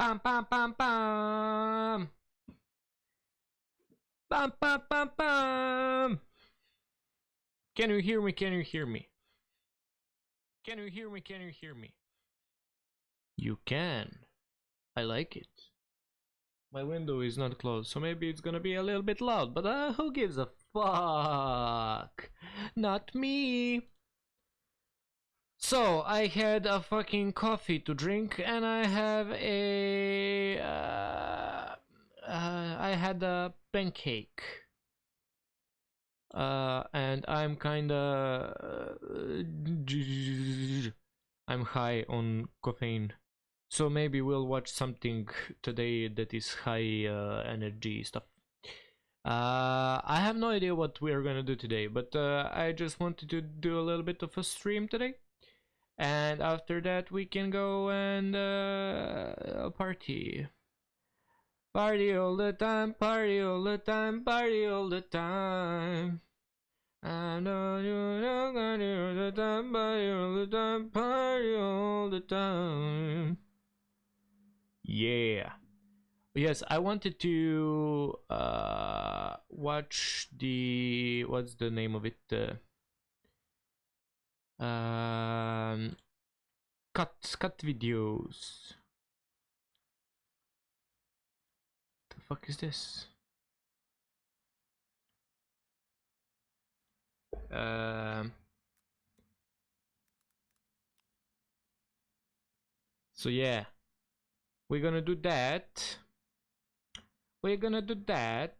Bam bam bam bam. Bam bam bam bam. Can you hear me? Can you hear me? Can you hear me? Can you hear me? You can. I like it. My window is not closed, so maybe it's gonna be a little bit loud, but who gives a fuck? Not me. So, I had a fucking coffee to drink, and I have a... I had a pancake. And I'm kinda... I'm high on caffeine. So maybe we'll watch something today that is high energy stuff. I have no idea what we're gonna do today, but I just wanted to do a little bit of a stream today. And after that we can go and party. Party all the time, party all the time, party all the time. I know you know party all the time, party all the time, party all the time. Yeah. Yes, I wanted to watch the what's the name of it? Cut videos. The fuck is this? So yeah, we're gonna do that. We're gonna do that.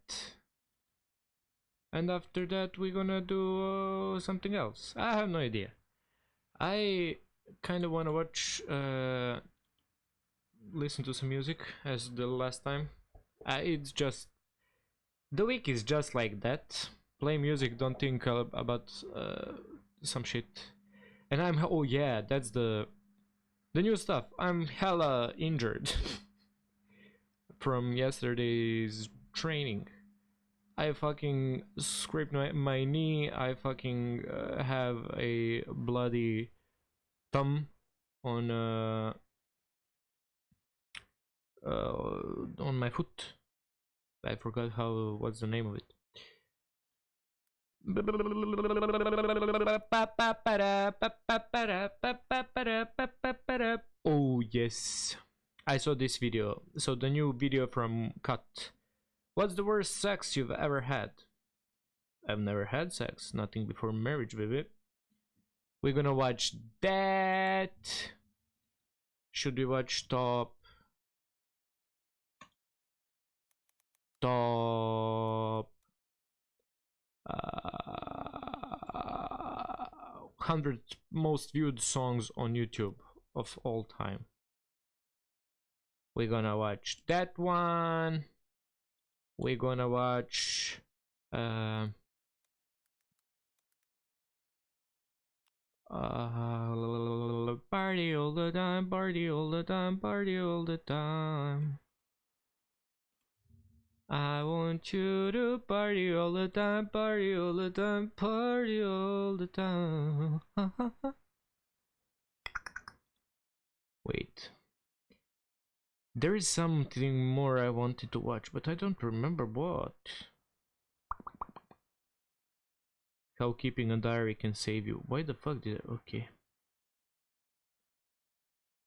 And after that we're gonna do something else. I have no idea. I kind of want to watch listen to some music as the last time. It's just the week is just like that. Play music, don't think about some shit. And I'm oh yeah, that's the new stuff. I'm hella injured from yesterday's training. I fucking scraped my knee. I fucking have a bloody thumb on my foot. I forgot what's the name of it. Oh yes, I saw this video. So the new video from Cut. What's the worst sex you've ever had? I've never had sex. Nothing before marriage, baby. We're gonna watch that. Should we watch top 100 most viewed songs on YouTube of all time? We're gonna watch that one. We're gonna watch party all the time, party all the time, party all the time. I want you to party all the time, party all the time, party all the time. Wait. There is something more I wanted to watch, but I don't remember what. How keeping a diary can save you. Why the fuck did I... Okay.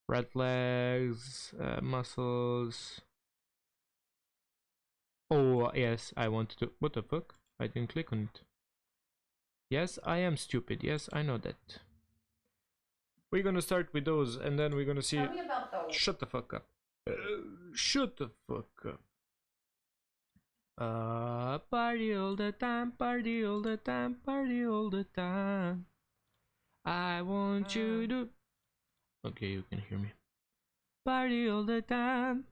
Red flags, muscles. Oh, yes, I wanted to... What the fuck? I didn't click on it. Yes, I am stupid. Yes, I know that. We're gonna start with those, and then we're gonna see... Tell me about those. Shut the fuck up. Shut the fuck up. Party all the time, party all the time, party all the time. I want you to... Okay, you can hear me. Party all the time.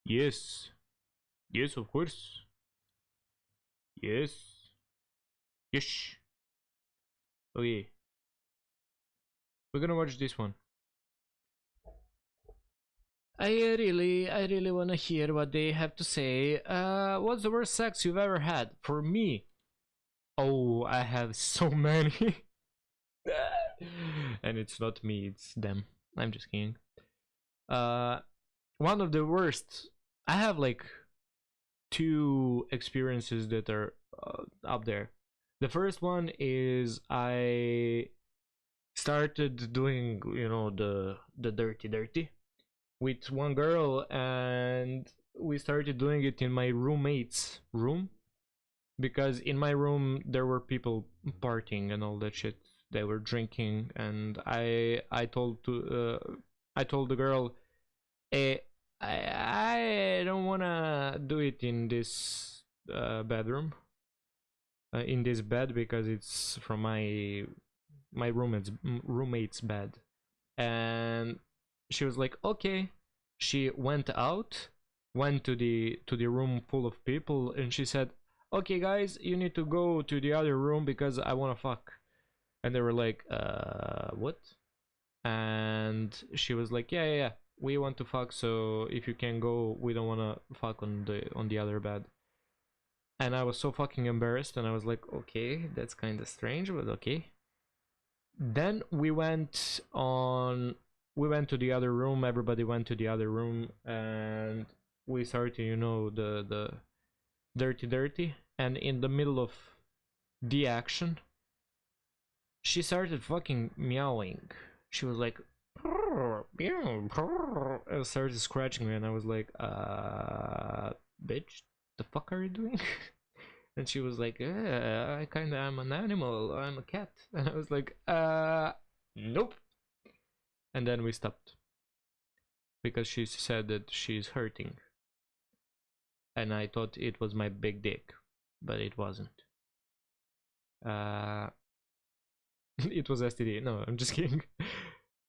Yes. Yes, of course. Yes. Yes. Okay. We're gonna watch this one. I really wanna hear what they have to say. What's the worst sex you've ever had? For me, oh, I have so many. And it's not me, it's them. I'm just kidding. One of the worst. I have like two experiences that are up there. The first one is I started doing, you know, the dirty with one girl, and we started doing it in my roommate's room, because in my room there were people partying and all that shit. They were drinking, and I told the girl, eh, I don't wanna do it in this bedroom, in this bed, because it's from my roommate's bed. And she was like, okay. She went out, went to the room full of people, and she said, okay guys, you need to go to the other room because I want to fuck. And they were like, what? And she was like, yeah, we want to fuck, so if you can go, we don't want to fuck on the other bed. And I was so fucking embarrassed, and I was like, okay, that's kind of strange, but okay. Then we went to the other room. Everybody went to the other room, and we started, you know, the dirty. And in the middle of the action, she started fucking meowing. She was like, and started scratching me, and I was like, bitch, the fuck are you doing? And she was like, I kinda am an animal, I'm a cat. And I was like, nope. And then we stopped, because she said that she's hurting. And I thought it was my big dick, but it wasn't. It was STD. No, I'm just kidding.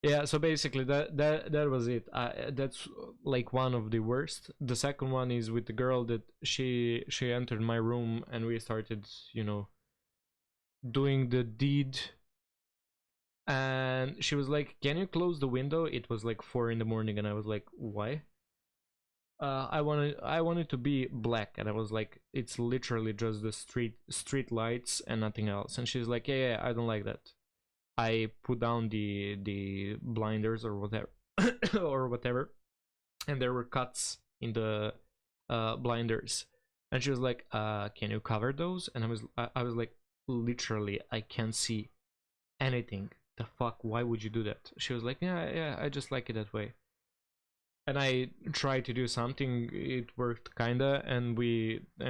Yeah, so basically that was it. That's like one of the worst. The second one is with the girl that she entered my room, and we started, you know, doing the deed. And she was like, can you close the window? It was like 4 in the morning, and I was like, why? I wanted to be black, and I was like, it's literally just the street lights and nothing else. And she's like, yeah, I don't like that. I put down the blinders or whatever, and there were cuts in the blinders. And she was like, can you cover those? And I was like, literally, I can't see anything. The fuck? Why would you do that? She was like, yeah, I just like it that way. And I tried to do something. It worked kinda, and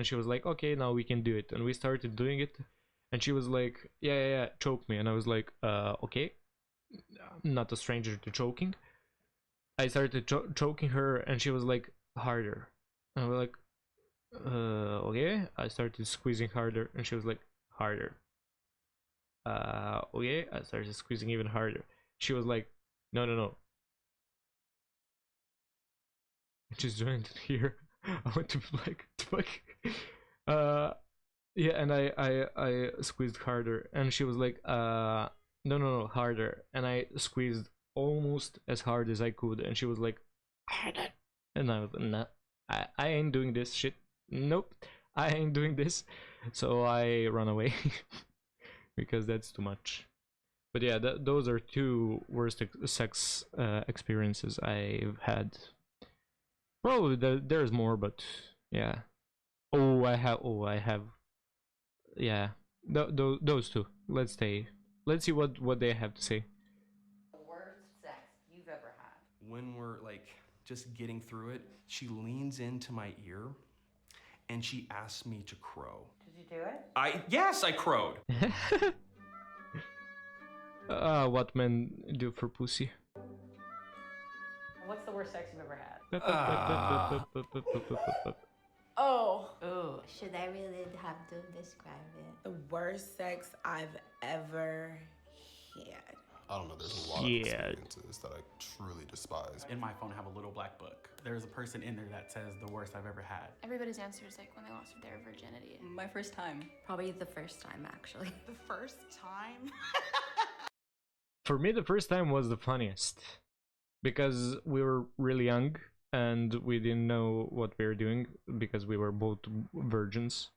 she was like, okay, now we can do it. And we started doing it, and she was like, yeah, choke me. And I was like, okay, not a stranger to choking. I started choking her, and she was like, harder. And I was like, okay. I started squeezing harder, and she was like, harder. Okay. I started squeezing even harder. She was like, no. Just joined here. I went to like, fuck. Yeah, and I squeezed harder, and she was like, no, harder. And I squeezed almost as hard as I could, and she was like, harder. And I was, nah, I ain't doing this shit. Nope, I ain't doing this. So I run away because that's too much. But yeah, those are two worst sex experiences I've had. Probably there's more, but yeah. I have. Yeah, those two. Let's see what they have to say. Worst sex you've ever had. When we're like just getting through it, she leans into my ear and she asks me to crow. Did you do it? Yes, I crowed. What men do for pussy. What's the worst sex you've ever had? Oh, Ooh. Should I really have to describe it? the worst sex I've ever had. I don't know, there's a lot of experiences that I truly despise. In my phone, I have a little black book. There's a person in there that says the worst I've ever had. Everybody's answer is like when they lost their virginity. My first time. Probably the first time, actually. The first time? For me, the first time was the funniest, because we were really young and we didn't know what we were doing, because we were both virgins.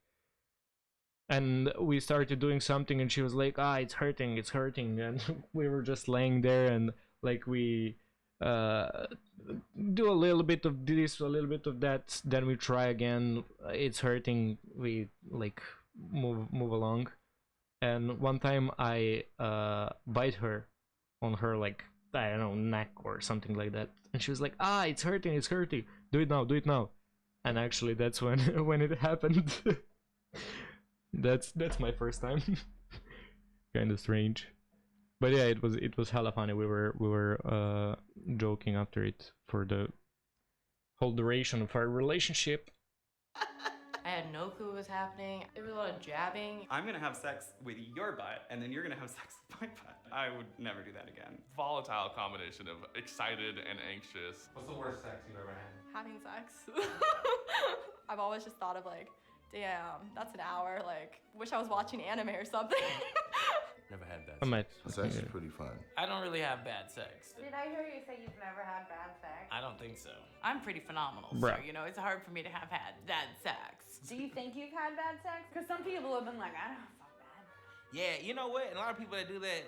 And we started doing something, and she was like, it's hurting, and we were just laying there, and like we uh, do a little bit of this, a little bit of that, then we try again. It's hurting, we like move along. And one time I bite her on her, like, I don't know, neck or something like that, and she was like, ah, it's hurting, do it now. And actually that's when when it happened. That's my first time. Kind of strange, but yeah, it was hella funny. We were joking after it for the whole duration of our relationship. I had no clue what was happening. There was a lot of jabbing. I'm gonna have sex with your butt, and then you're gonna have sex with my butt. I would never do that again. Volatile combination of excited and anxious. What's the worst sex you've ever had? Having sex. I've always just thought of like, damn, that's an hour. Like, wish I was watching anime or something. Never had bad I might. It's actually pretty fun. I don't really have bad sex. Did I hear you say you've never had bad sex? I don't think so. I'm pretty phenomenal, Bruh. so you know it's hard for me to have had bad sex. Do you think you've had bad sex? Because some people have been like, I don't fuck bad. Yeah, you know what? And a lot of people that do that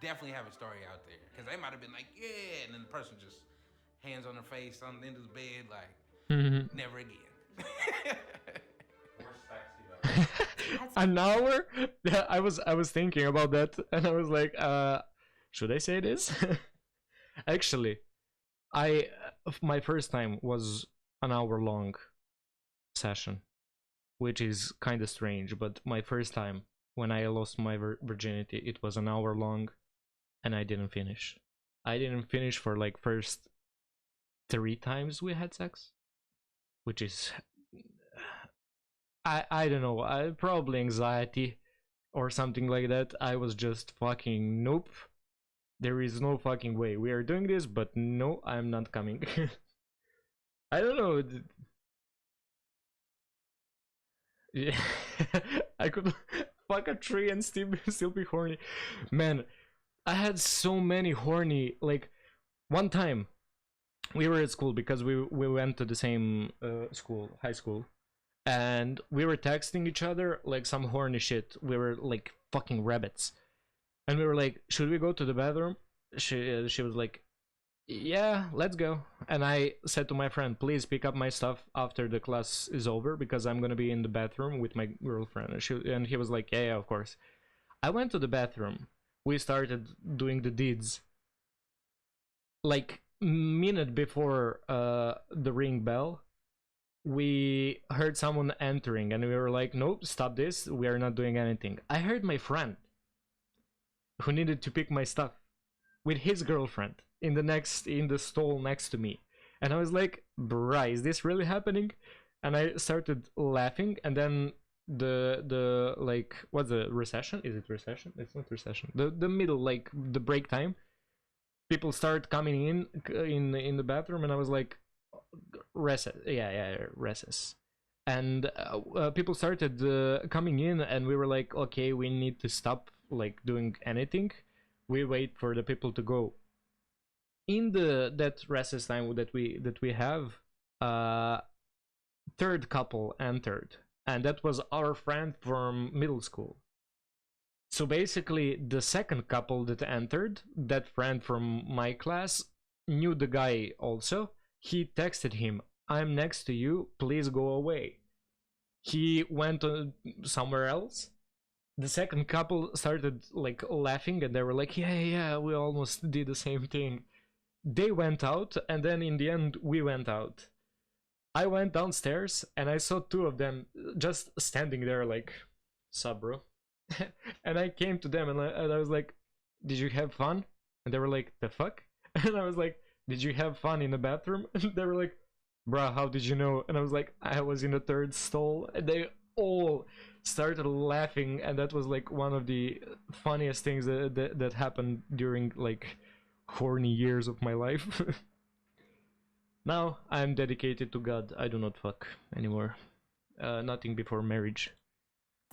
definitely have a story out there. Because they might have been like, yeah, and then the person just hands on their face on the end of the bed, like, never again. Worst sex you've ever had. An hour? Yeah, I was thinking about that, and I was like, should I say this? Actually, my first time was an hour long session, which is kind of strange. But my first time when I lost my virginity, it was an hour long, and I didn't finish. I didn't finish for like first 3 times we had sex, which is, I don't know, probably anxiety or something like that. I was just fucking, nope, there is no fucking way we are doing this, but no, I'm not coming. I don't know. Yeah. I could fuck a tree and still be horny. Man, I had so many horny, like, one time we were at school because we went to the same school, high school, and we were texting each other like some horny shit. We were like fucking rabbits, and we were like, should we go to the bathroom? She was like, yeah, let's go. And I said to my friend, please pick up my stuff after the class is over, because I'm gonna be in the bathroom with my girlfriend. And he was like, yeah, of course. I went to the bathroom, we started doing the deeds. Like, minute before the ring bell, we heard someone entering, and we were like, nope, stop this, we are not doing anything. I heard my friend, who needed to pick my stuff, with his girlfriend in the stall next to me, and I was like, bruh, is this really happening? And I started laughing, and then the like, what's the recession? Is it recession? It's not recession. The middle, like the break time, people start coming in the bathroom, and I was like, recess, yeah, recess. And people started coming in, and we were like, okay, we need to stop like doing anything. We wait for the people to go. In that recess time that we have, third couple entered, and that was our friend from middle school. So basically, the second couple that entered, that friend from my class, knew the guy also. He texted him, I'm next to you, please go away. He went somewhere else. The second couple started like laughing, and they were like, yeah, we almost did the same thing. They went out, and then in the end we went out. I went downstairs, and I saw 2 of them just standing there like, sup bro? And I came to them, and I was like, did you have fun? And they were like, the fuck? And I was like, did you have fun in the bathroom? And they were like, bruh, how did you know? And I was like, I was in the third stall. And they all started laughing, and that was like one of the funniest things that happened during like horny years of my life. Now I'm dedicated to God. I do not fuck anymore. Nothing before marriage.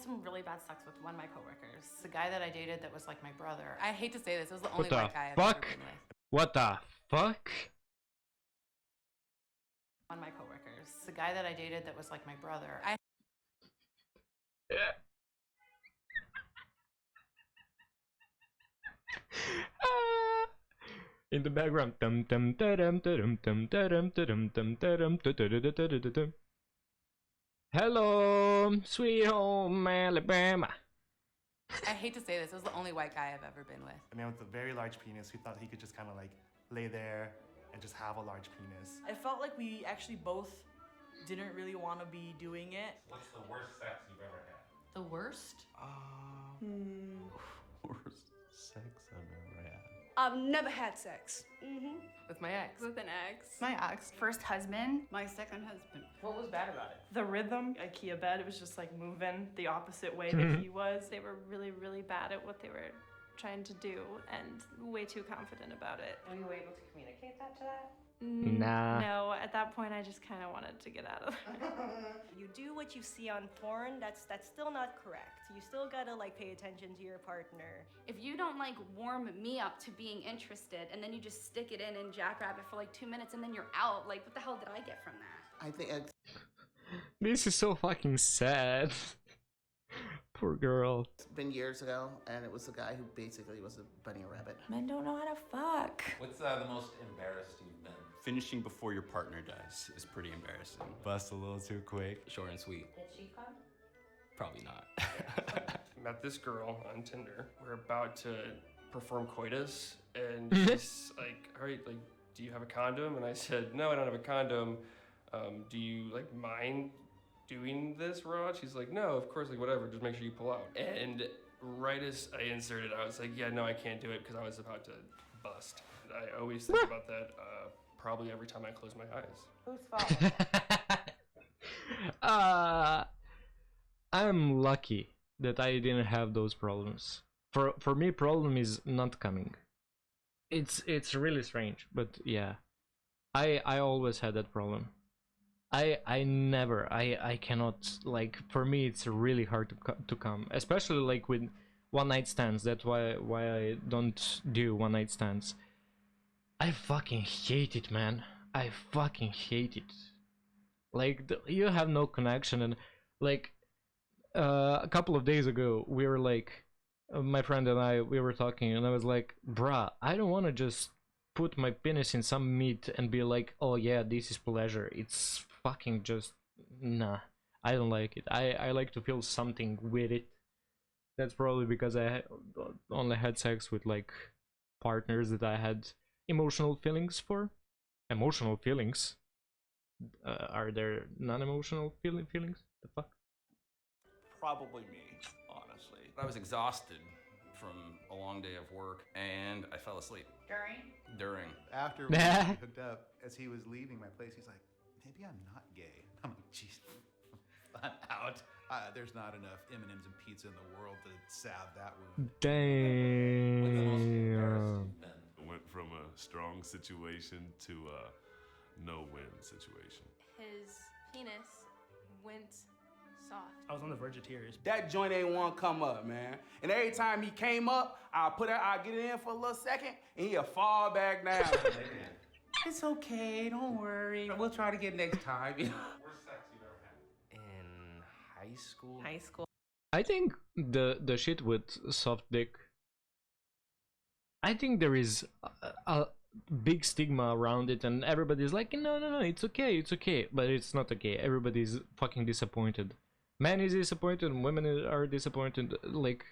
Some really bad sex with one of my coworkers. The guy that I dated that was like my brother. I hate to say this, it was the only What the white guy I've ever fuck? been with. What the fuck? One of my coworkers. The guy that I dated that was like my brother. In the background. Dum dum dum dum dum dum dum dum dum. Hello, sweet home Alabama. I hate to say this, it was the only white guy I've ever been with. A man with a very large penis who thought he could just kind of like lay there and just have a large penis. I felt like we actually both didn't really want to be doing it. What's the worst sex you've ever had? The worst? Worst sex I've ever had. I've never had sex. With my ex. With an ex. My ex. First husband. My second husband. What was bad about it? The rhythm, IKEA bed, it was just like moving the opposite way that he was. They were really, really bad at what they were trying to do and way too confident about it. Were you able to communicate that to that? Nah. No, at that point I just kind of wanted to get out of there. You do what you see on porn, that's still not correct. You still gotta like pay attention to your partner. If you don't like warm me up to being interested and then you just stick it in and jackrabbit for like 2 minutes and then you're out, like what the hell did I get from that? I think This is so fucking sad. Poor girl. it's been years ago, and it was the guy who basically was a bunny rabbit. Men don't know how to fuck. What's the most embarrassed you've been? Finishing before your partner dies is pretty embarrassing. Bust a little too quick. Short and sweet. Did she come? Probably not. Met this girl on Tinder. We're about to perform coitus, and she's like, "All right, like, do you have a condom?" And I said, "No, I don't have a condom. Do you like mind doing this, Rod?" She's like, "No, of course, like whatever. Just make sure you pull out." And right as I inserted, I was like, "Yeah, no, I can't do it," because I was about to bust. And I always think about that. Probably every time I close my eyes. Whose fault? I'm lucky that I didn't have those problems. For me, problem is not coming. It's really strange, but yeah, I always had that problem. I cannot, like, for me it's really hard to come, especially like with one night stands. That's why I don't do one night stands. I fucking hate it, man. I fucking hate it. Like, you have no connection. And like a couple of days ago we were like, my friend and I, we were talking, and I was like, bruh, I don't want to just put my penis in some meat and be like, oh yeah, this is pleasure. It's fucking just, nah, I don't like it. I like to feel something with it. That's probably because I only had sex with like partners that I had emotional feelings for. Emotional feelings? Are there non-emotional feelings? The fuck? Probably me, honestly. I was exhausted from a long day of work, and I fell asleep. During. After we hooked up, as he was leaving my place, he's like, maybe I'm not gay. I'm like, jeez, I'm out. There's not enough M&Ms and pizza in the world to salve that wound. Damn. Went from a strong situation to a no-win situation. His penis went soft. I was on the verge of tears. That joint ain't want to come up, man. And every time he came up, I'll get it in for a little second, and he'll fall back down. It's okay, don't worry. We'll try to get next time. You know? Worst sex you've ever had? In high school? High school. I think the shit with soft dick, I think there is a big stigma around it, and everybody's like, no, it's okay, but it's not okay. Everybody's fucking disappointed. Man is disappointed, women are disappointed. Like,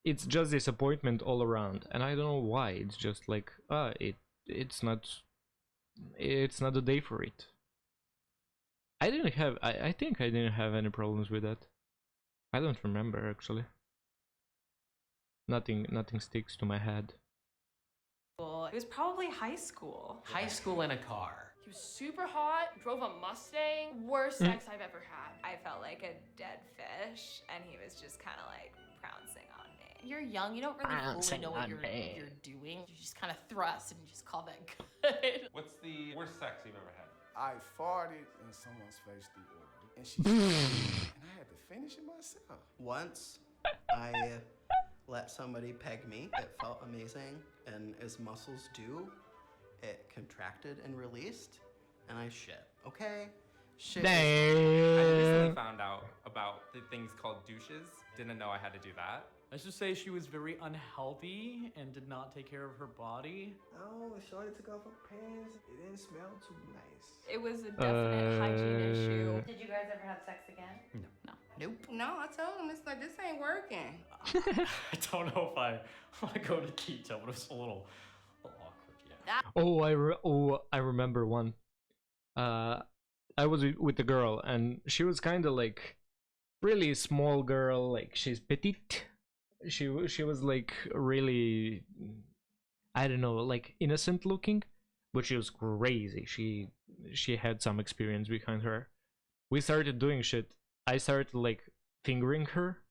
it's just disappointment all around, and I don't know why. It's just like, it's not a day for it. I think I didn't have any problems with that. I don't remember, actually. Nothing sticks to my head. It was probably high school. High school in a car. He was super hot, drove a Mustang. Worst sex I've ever had. I felt like a dead fish, and he was just kind of like pouncing on me. You're young, you don't really fully Bouncing know what on you're me. doing. You just kind of thrust and you just call that good. What's the worst sex you've ever had? I farted in someone's face through order, and she and I had to finish it myself. Once, I let somebody peg me. It felt amazing, and as muscles do, it contracted and released, and I shit. Okay, Shit. Damn. I recently found out about the things called douches. Didn't know I had to do that. Let's just say she was very unhealthy and did not take care of her body. Oh, Shorty took off her pants. It didn't smell too nice. It was a definite hygiene issue. Did you guys ever have sex again? No. Nope. No, I told him it's like this ain't working. I don't know if I want to go to detail, but it was a little awkward. Yeah. I remember one. I was with a girl, and she was kind of like really small girl. Like she's petite. She was like really, I don't know, like innocent looking, but she was crazy. She had some experience behind her. We started doing shit. I started like fingering her.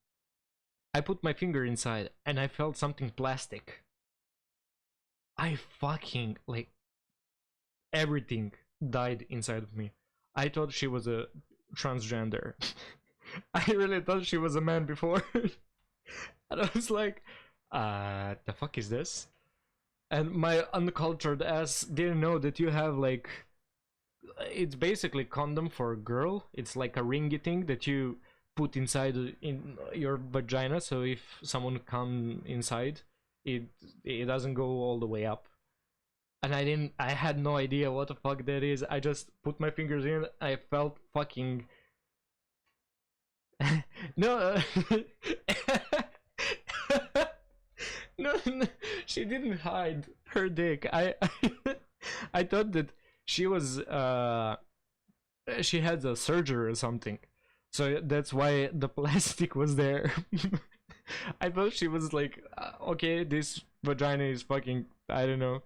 I put my finger inside and I felt something plastic. I fucking like everything died inside of me. I thought she was a transgender. I really thought she was a man before. And I was like, the fuck is this? And my uncultured ass didn't know that you have like, it's basically condom for a girl. It's like a ringy thing that you put inside in your vagina, so if someone come inside, it doesn't go all the way up. And I had no idea what the fuck that is. I just put my fingers in. I felt fucking no. No, she didn't hide her dick. I thought that she was she had a surgery or something, so that's why the plastic was there. I thought she was like, okay, this vagina is fucking, I don't know,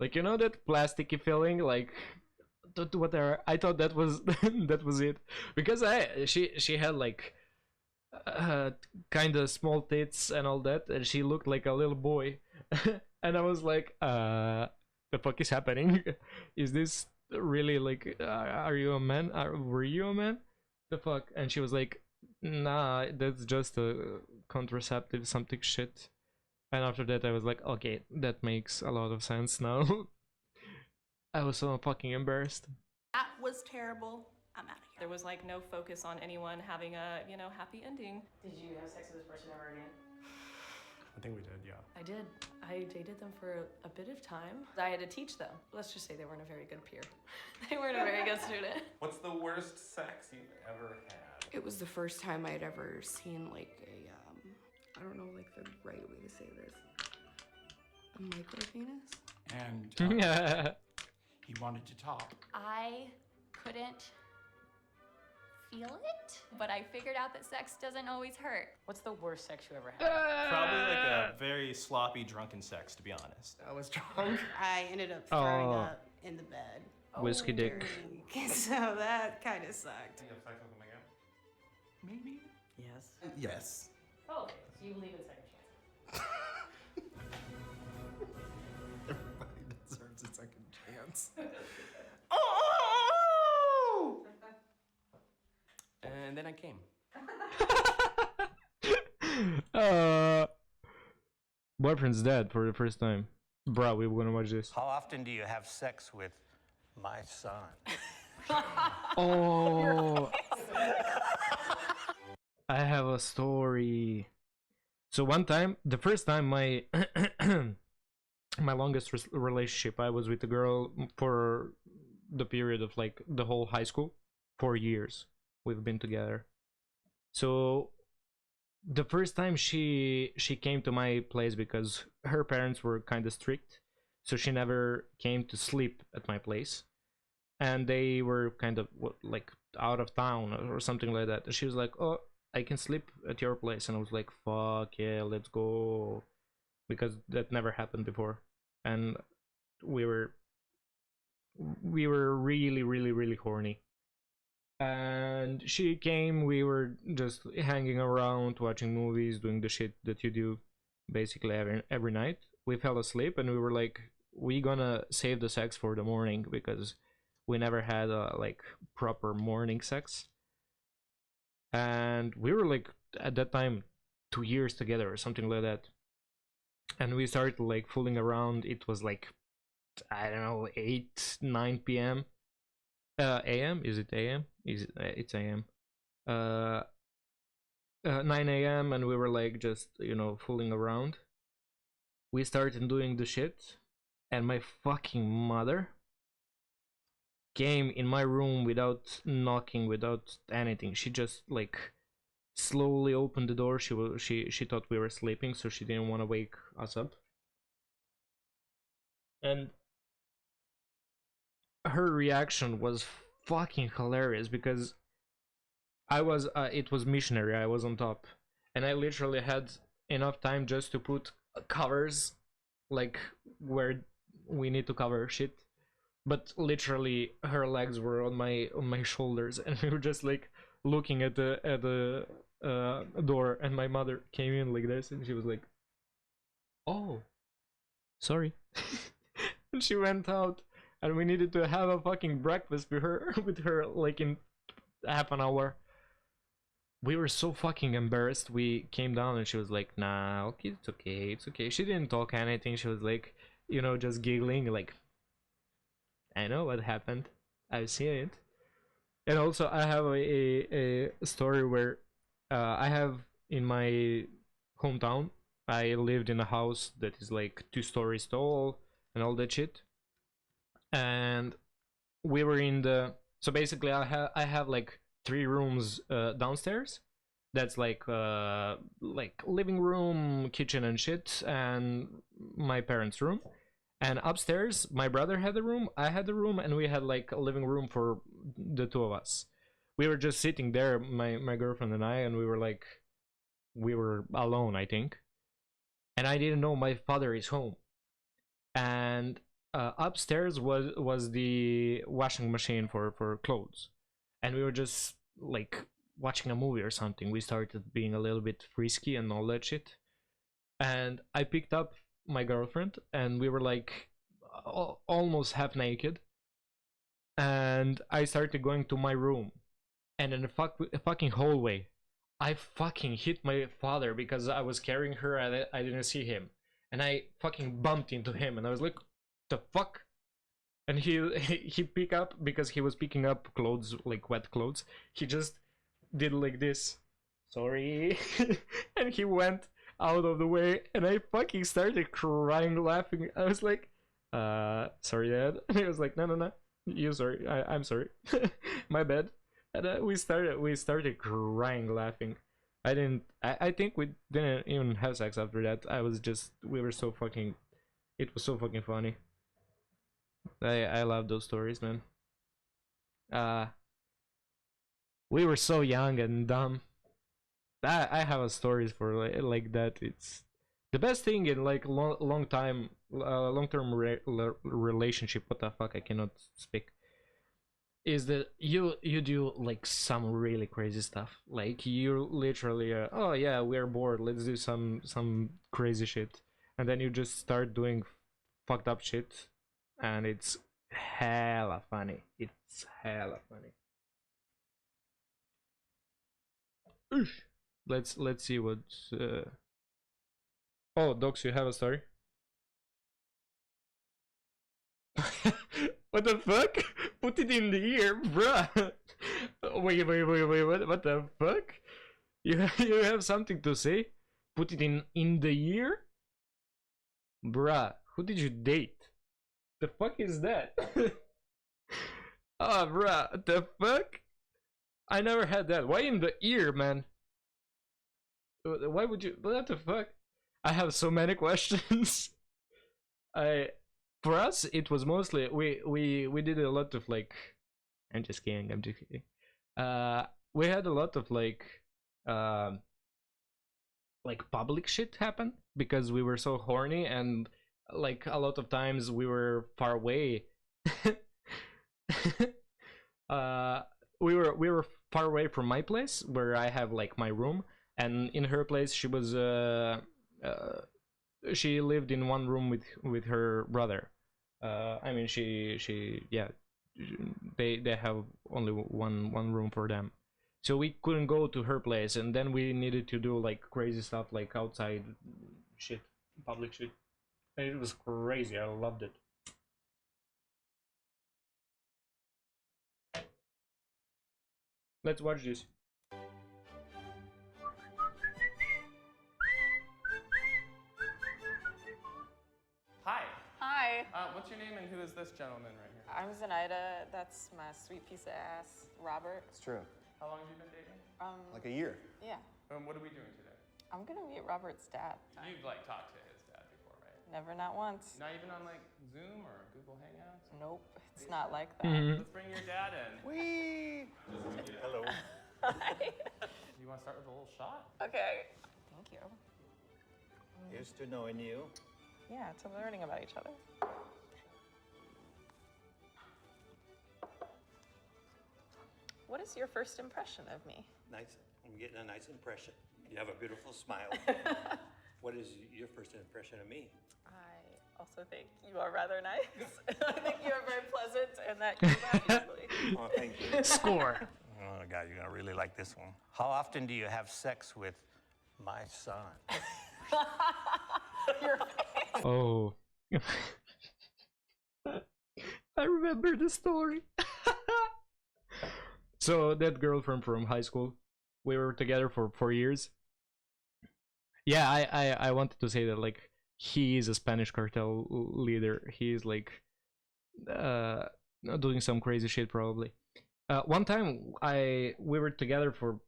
like, you know that plasticky feeling, like whatever. I thought that was that was it, because she had like kind of small tits and all that, and she looked like a little boy. And I was like, the fuck is happening? Is this really like, are you a man? Were you a man? The fuck? And she was like, nah, that's just a contraceptive something shit. And after that I was like, okay, that makes a lot of sense now. I was so fucking embarrassed. That was terrible. I'm out of here. There was like no focus on anyone having a, happy ending. Did you have sex with this person ever again? I think we did, yeah. I did. I dated them for a bit of time. I had to teach them. Let's just say they weren't a very good peer. They weren't a very good student. What's the worst sex you've ever had? It was the first time I'd ever seen like a, I don't know like the right way to say this. A micro penis? And he wanted to talk. I couldn't feel it, but I figured out that sex doesn't always hurt. What's the worst sex you ever had? Probably like a very sloppy, drunken sex, to be honest. I was drunk. I ended up throwing up in the bed. Whiskey dick. So that kind of sucked. Do you have sex with them again? Maybe. Yes. Yes. Oh, okay. So you believe in second chances. Everybody deserves a second chance. And then I came. Boyfriend's dead for the first time. Bro, we wanna watch this. How often do you have sex with my son? Oh, I have a story. So one time, the first time my my longest relationship, I was with a girl for the period of like the whole high school, 4 years we've been together. So the first time she came to my place, because her parents were kind of strict, so she never came to sleep at my place, and they were kind of like out of town or something like that. And she was like, oh, I can sleep at your place. And I was like, fuck yeah, let's go, because that never happened before. And we were really really horny. And she came, we were just hanging around, watching movies, doing the shit that you do basically every night. We fell asleep and we were like, we gonna save the sex for the morning, because we never had a like proper morning sex. And we were like at that time 2 years together or something like that. And we started like fooling around. It was like, I don't know, 8-9 p.m. AM? Is it AM? It's AM. 9 a.m. and we were like just, you know, fooling around. We started doing the shit, and my fucking mother came in my room without knocking, without anything. She just like slowly opened the door. She thought we were sleeping, so she didn't want to wake us up. And her reaction was fucking hilarious because I was it was missionary. I was on top, and I literally had enough time just to put covers like where we need to cover shit, but literally her legs were on my shoulders, and we were just like looking at the door, and my mother came in like this, and she was like, "Oh, sorry," and she went out, and we needed to have a fucking breakfast with her like in half an hour. We were so fucking embarrassed. We came down and she was like, "Nah, okay, it's okay, it's okay." She didn't talk anything. She was like, you know, just giggling like, "I know what happened. I've seen it." And also I have a story where I have in my hometown, I lived in a house that is like 2 stories tall and all that shit. And we were in the, so basically I have like 3 rooms downstairs. That's like living room, kitchen and shit, and my parents' room. And upstairs my brother had a room, I had a room, and we had like a living room for the 2 of us. We were just sitting there, my girlfriend and I, and we were alone, I think. And I didn't know my father is home. And upstairs was the washing machine for clothes, and we were just like watching a movie or something. We started being a little bit frisky and all that shit, and I picked up my girlfriend, and we were like almost half naked, and I started going to my room, and in a fucking hallway I fucking hit my father because I was carrying her and I didn't see him, and I fucking bumped into him, and I was like, "The fuck?" And he picked up, because he was picking up clothes, like wet clothes. He just did like this, "Sorry," and he went out of the way, and I fucking started crying, laughing. I was like, "Sorry, Dad." And he was like, No, you sorry, I'm sorry, my bad." And we started crying, laughing. I think we didn't even have sex after that. We were so fucking, it was so fucking funny. I love those stories, man. We were so young and dumb. I have a stories for like that. It's the best thing in like long term relationship. What the fuck, I cannot speak. Is that you do like some really crazy stuff. Like you literally oh yeah, we're bored, let's do some crazy shit, and then you just start doing fucked up shit, and it's hella funny. It's hella funny. Oosh. Let's see what's oh, Docs, you have a story? What the fuck? Put it in the ear, bruh. Wait, what the fuck? You have something to say? Put it in the ear? Bruh, who did you date? The fuck is that? Ah, bruh, the fuck? I never had that. Why in the ear, man? Why would you? What the fuck? I have so many questions. For us, it was mostly we did a lot of like. I'm just kidding. We had a lot of like public shit happen because we were so horny, and like a lot of times we were far away. We were far away from my place where I have like my room, and in her place she was she lived in one room with her brother. I mean she yeah, they have only one room for them, so we couldn't go to her place, and then we needed to do like crazy stuff like outside shit, public shit, and it was crazy. I loved it. Let's watch this. Hi. Hi. What's your name and who is this gentleman right here? I'm Zenaida. That's my sweet piece of ass, Robert. It's true. How long have you been dating? Like a year. Yeah. What are we doing today? I'm gonna meet Robert's dad. You've like talked to his dad before, right? Never, not once. Not even on like Zoom or Google Hangouts? Nope. It's not like that. Let's bring your dad in. Wee. Hello. Hi. You want to start with a little shot? Okay. Thank you. Here's to knowing you. Yeah, to learning about each other. What is your first impression of me? Nice. I'm getting a nice impression. You have a beautiful smile. What is your first impression of me? I also think you are rather nice. I think you are very pleasant and that you laugh easily. Oh, thank you. Score. Oh, God, you're gonna really like this one. How often do you have sex with my son? Your face. Oh. I remember the story. So that girlfriend from high school, we were together for 4 years. Yeah, I wanted to say that like he is a Spanish cartel leader. He's like doing some crazy shit probably. One time we were together for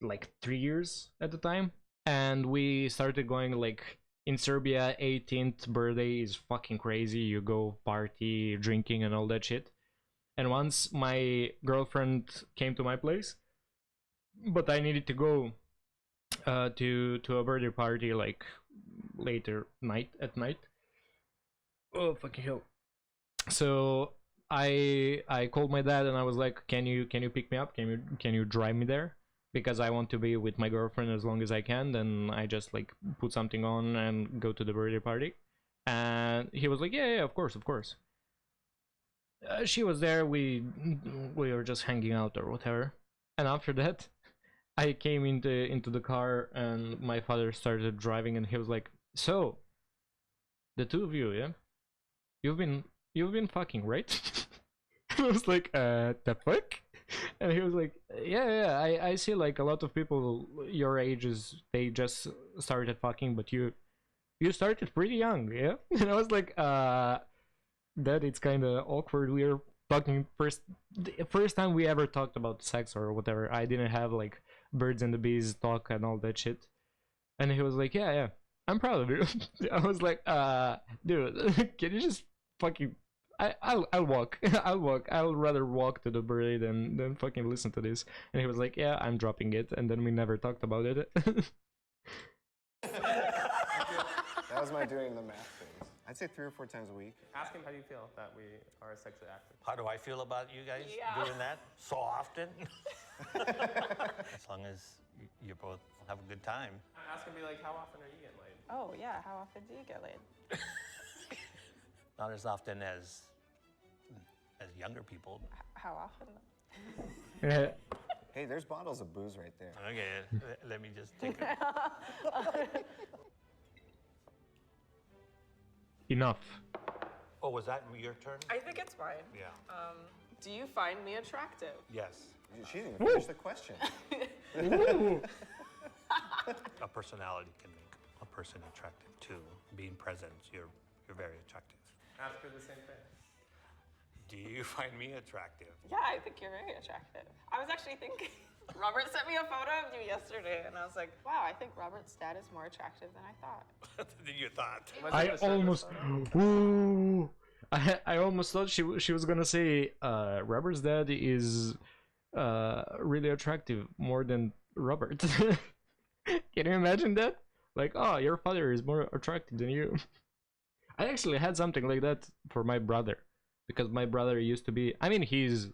like 3 years at the time, and we started going like in Serbia. 18th birthday is fucking crazy. You go party, drinking, and all that shit. And once my girlfriend came to my place, but I needed to go to a birthday party like later at night. Oh fucking hell! So I called my dad and I was like, can you pick me up? Can you drive me there? Because I want to be with my girlfriend as long as I can. Then I just like put something on and go to the birthday party. And he was like, yeah, of course. She was there. We were just hanging out or whatever. And after that, I came into the car and my father started driving and he was like, so the two of you, yeah, you've been fucking, right? I was like, the fuck? And he was like, yeah, I see like a lot of people your ages, they just started fucking, but you started pretty young, yeah? And I was like, Dad, it's kind of awkward. We are talking first time we ever talked about sex or whatever. I didn't have like birds and the bees talk and all that shit. And he was like, yeah, I'm proud of you. I was like, dude, can you just fucking... I'll walk. I'll walk. I'll rather walk to the birthday than fucking listen to this. And he was like, yeah, I'm dropping it. And then we never talked about it. That was my doing the math phase. I'd say 3 or 4 times a week. Ask him how do you feel that we are sexually active. How do I feel about you guys doing that so often? As long as you both have a good time. Ask him, be like, how often are you getting laid? Oh yeah, how often do you get laid? Not as often as younger people. How often? Hey, there's bottles of booze right there. Okay, let me just take it. Enough. Oh, was that your turn? I think it's mine. Yeah. Do you find me attractive? Yes. She didn't even finish the question. A personality can make a person attractive too. Being present, you're very attractive. Ask her the same thing. Do you find me attractive? Yeah, I think you're very attractive. I was actually thinking, Robert sent me a photo of you yesterday, and I was like, wow, I think Robert's dad is more attractive than I thought. Than you thought. I almost thought she was gonna say Robert's dad is really attractive more than Robert. Can you imagine that? Like, oh, your father is more attractive than you. I actually had something like that for my brother, because my brother used to be, I mean, he's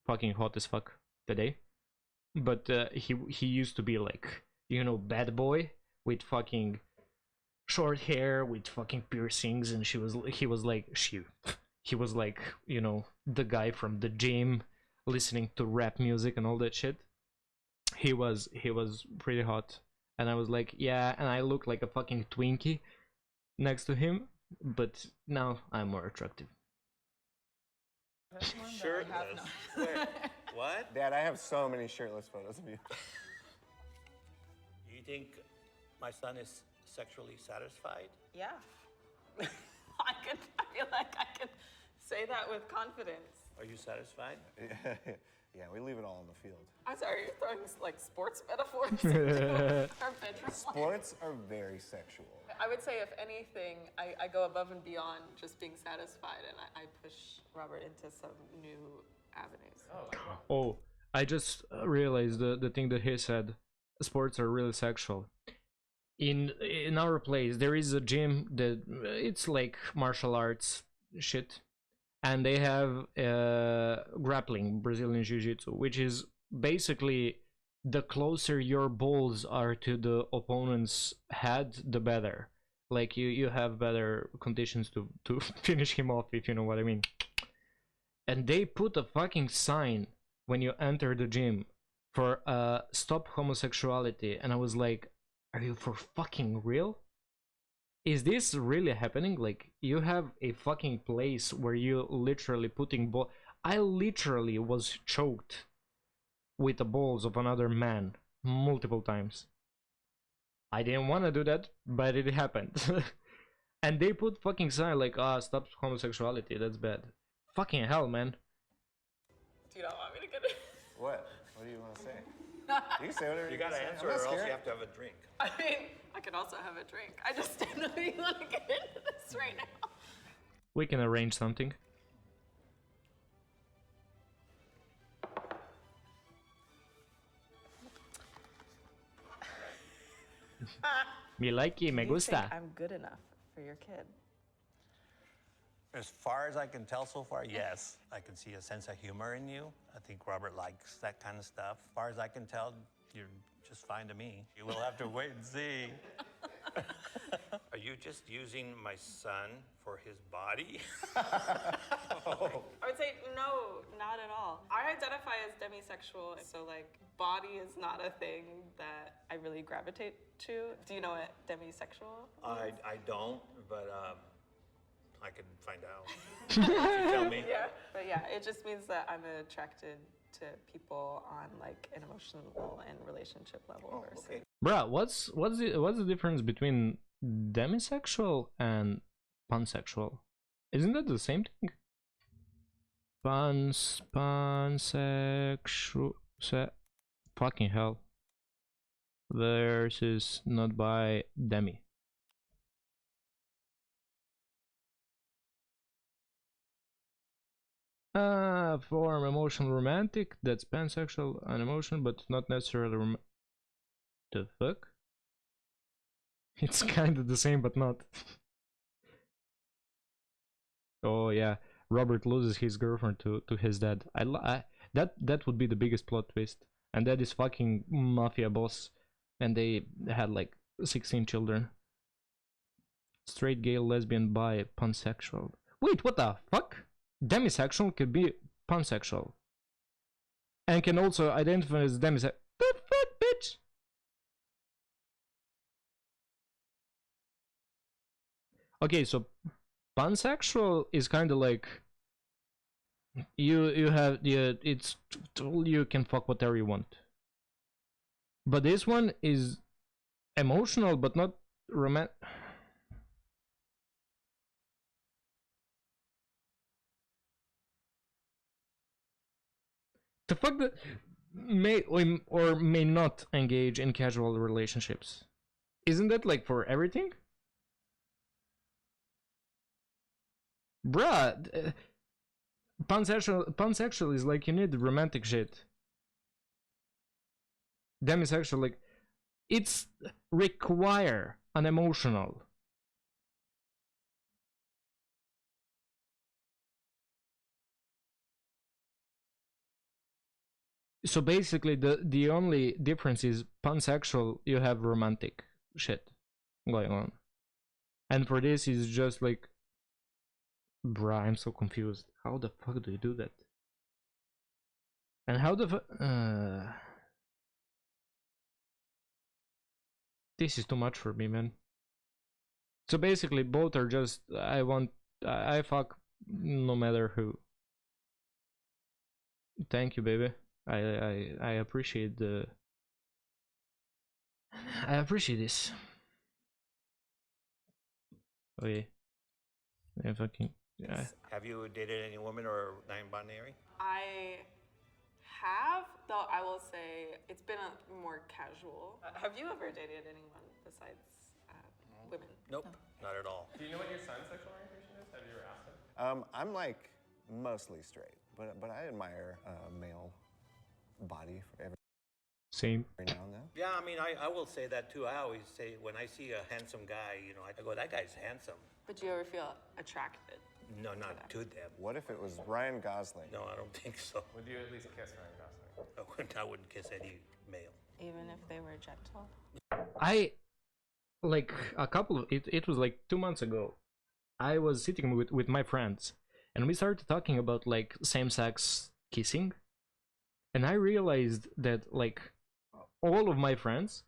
fucking hot as fuck today, but he used to be like, you know, bad boy with fucking short hair, with fucking piercings, and he was like, you know, the guy from the gym listening to rap music and all that shit. He was pretty hot, and I was like, yeah, and I look like a fucking Twinkie next to him, but now I'm more attractive. Shirtless. Where? What? Dad, I have so many shirtless photos of you. You think my son is sexually satisfied? Yeah. I feel like I could say that with confidence. Are you satisfied? Yeah, we leave it all on the field. I'm sorry, you're throwing like sports metaphors into our bedroom. Sports are very sexual. I would say, if anything, I go above and beyond just being satisfied, and I push Robert into some new avenues. Oh, I just realized the thing that he said. Sports are really sexual. In our place, there is a gym that it's like martial arts shit, and they have grappling, Brazilian Jiu-Jitsu, which is basically the closer your balls are to the opponent's head, the better. Like you have better conditions to finish him off, if you know what I mean. And they put a fucking sign when you enter the gym for stop homosexuality, and I was like, are you for fucking real? Is this really happening? Like, you have a fucking place where you literally putting ball. I literally was choked with the balls of another man multiple times. I didn't want to do that, but it happened. And they put fucking sign like, stop homosexuality, that's bad. Fucking hell, man. Do you not want me to get it? What? What do you want to say? You can say whatever You gotta say. answer, I'm or not else you scared. have to have a drink. I mean, I could also have a drink. I just don't know if you want to get into this right now. We can arrange something. Me like it, me Do you gusta. think I'm good enough for your kid? As far as I can tell so far, yes. I can see a sense of humor in you. I think Robert likes that kind of stuff. As far as I can tell, you're just fine to me. You will have to wait and see. Are you just using my son for his body? I would say no, not at all. I identify as demisexual, so like body is not a thing that I really gravitate to. Do you know what demisexual is? I don't, but I can find out. You tell me. Yeah, but yeah, it just means that I'm attracted to people on like an emotional and relationship level versus. Bruh, what's the difference between demisexual and pansexual? Isn't that the same thing? Pansexual. Fucking hell. Versus not by demi. Form emotional romantic, that's pansexual and emotion, but not necessarily the fuck? It's kind of the same, but not. Oh yeah, Robert loses his girlfriend to his dad. That would be the biggest plot twist. And that is fucking mafia boss, and they had like 16 children. Straight, gay, lesbian, bi, pansexual. Wait, what the fuck? Demisexual could be pansexual, and can also identify as demisexual. The fuck, bitch? Okay, so pansexual is kind of like you have it's you can fuck whatever you want, but this one is emotional but not romantic. The fuck that may or may not engage in casual relationships. Isn't that like for everything? Bruh, pansexual is like you need romantic shit. Demisexual, like, it's require an emotional. So basically the only difference is pansexual, you have romantic shit going on. And for this is just like, bruh, I'm so confused. How the fuck do you do that? And how the this is too much for me, man. So basically both are just, I fuck no matter who. Thank you, baby. I appreciate the. I appreciate this. Oh yeah. Yeah, fucking. Yeah. Have you dated any woman or non-binary? I have, though I will say it's been more casual. Have you ever dated anyone besides women? Nope, not at all. Do you know what your son's sexual orientation is? Have you ever asked him? I'm like mostly straight, but I admire male body for every Same. now and then. Yeah, I mean, I will say that too. I always say when I see a handsome guy, you know, I go, that guy's handsome. But do you ever feel attracted? No, not to them. What if it was Ryan Gosling? No, I don't think so. Would you at least kiss Ryan Gosling? I wouldn't kiss any male. Even if they were gentle? I like a couple of it was like 2 months ago. I was sitting with my friends and we started talking about like same-sex kissing, and I realized that like all of my friends,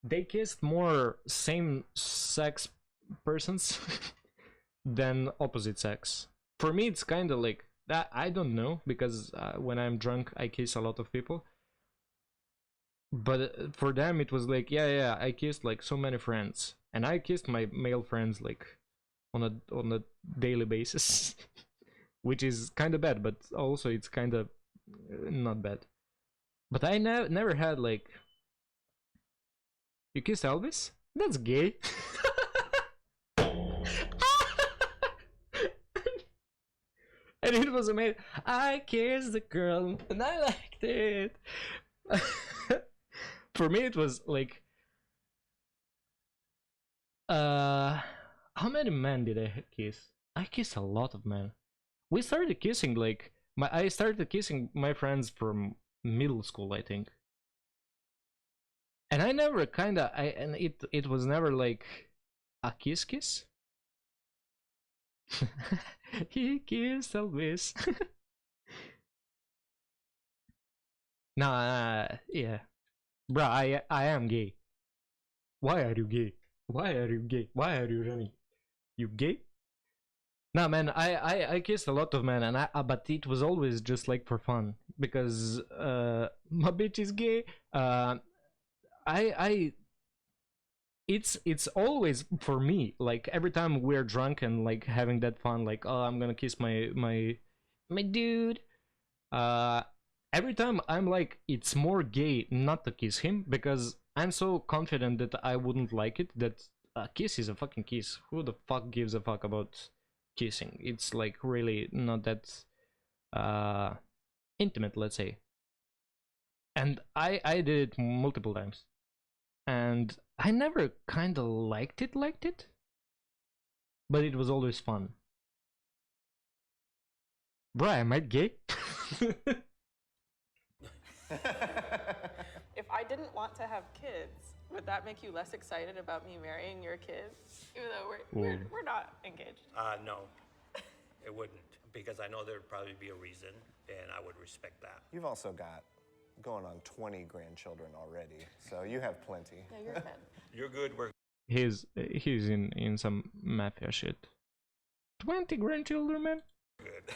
they kissed more same-sex persons than opposite sex. For me it's kind of like that. I don't know, because when I'm drunk I kiss a lot of people, but for them it was like yeah I kissed like so many friends, and I kissed my male friends like on a daily basis which is kind of bad, but also it's kind of not bad. But I never had like, you kissed Elvis? That's gay. And it was amazing. I kissed the girl and I liked it. For me it was like, how many men did I kiss? I kissed a lot of men. We started kissing like I started kissing my friends from middle school, I think. And I never it was never like a kiss. He kissed Elvis. Nah, yeah. Bruh, I am gay. Why are you gay? Why are you gay? Why are you running? You gay? Nah, man, I kissed a lot of men, and but it was always just like for fun, because my bitch is gay. It's always for me, like every time we're drunk and like having that fun, like, oh, I'm gonna kiss my dude. Every time I'm like, it's more gay not to kiss him, because I'm so confident that I wouldn't like it, that a kiss is a fucking kiss. Who the fuck gives a fuck about kissing? It's like really not that intimate, let's say. And I did it multiple times, and I never kind of liked it, but it was always fun. Bruh, am I gay? If I didn't want to have kids, would that make you less excited about me marrying your kids? Even though we're not engaged. No, it wouldn't, because I know there'd probably be a reason, and I would respect that. You've also got going on 20 grandchildren already, so you have plenty. Yeah, you're good. You're good. We're He's in some mafia shit. 20 grandchildren, man. good.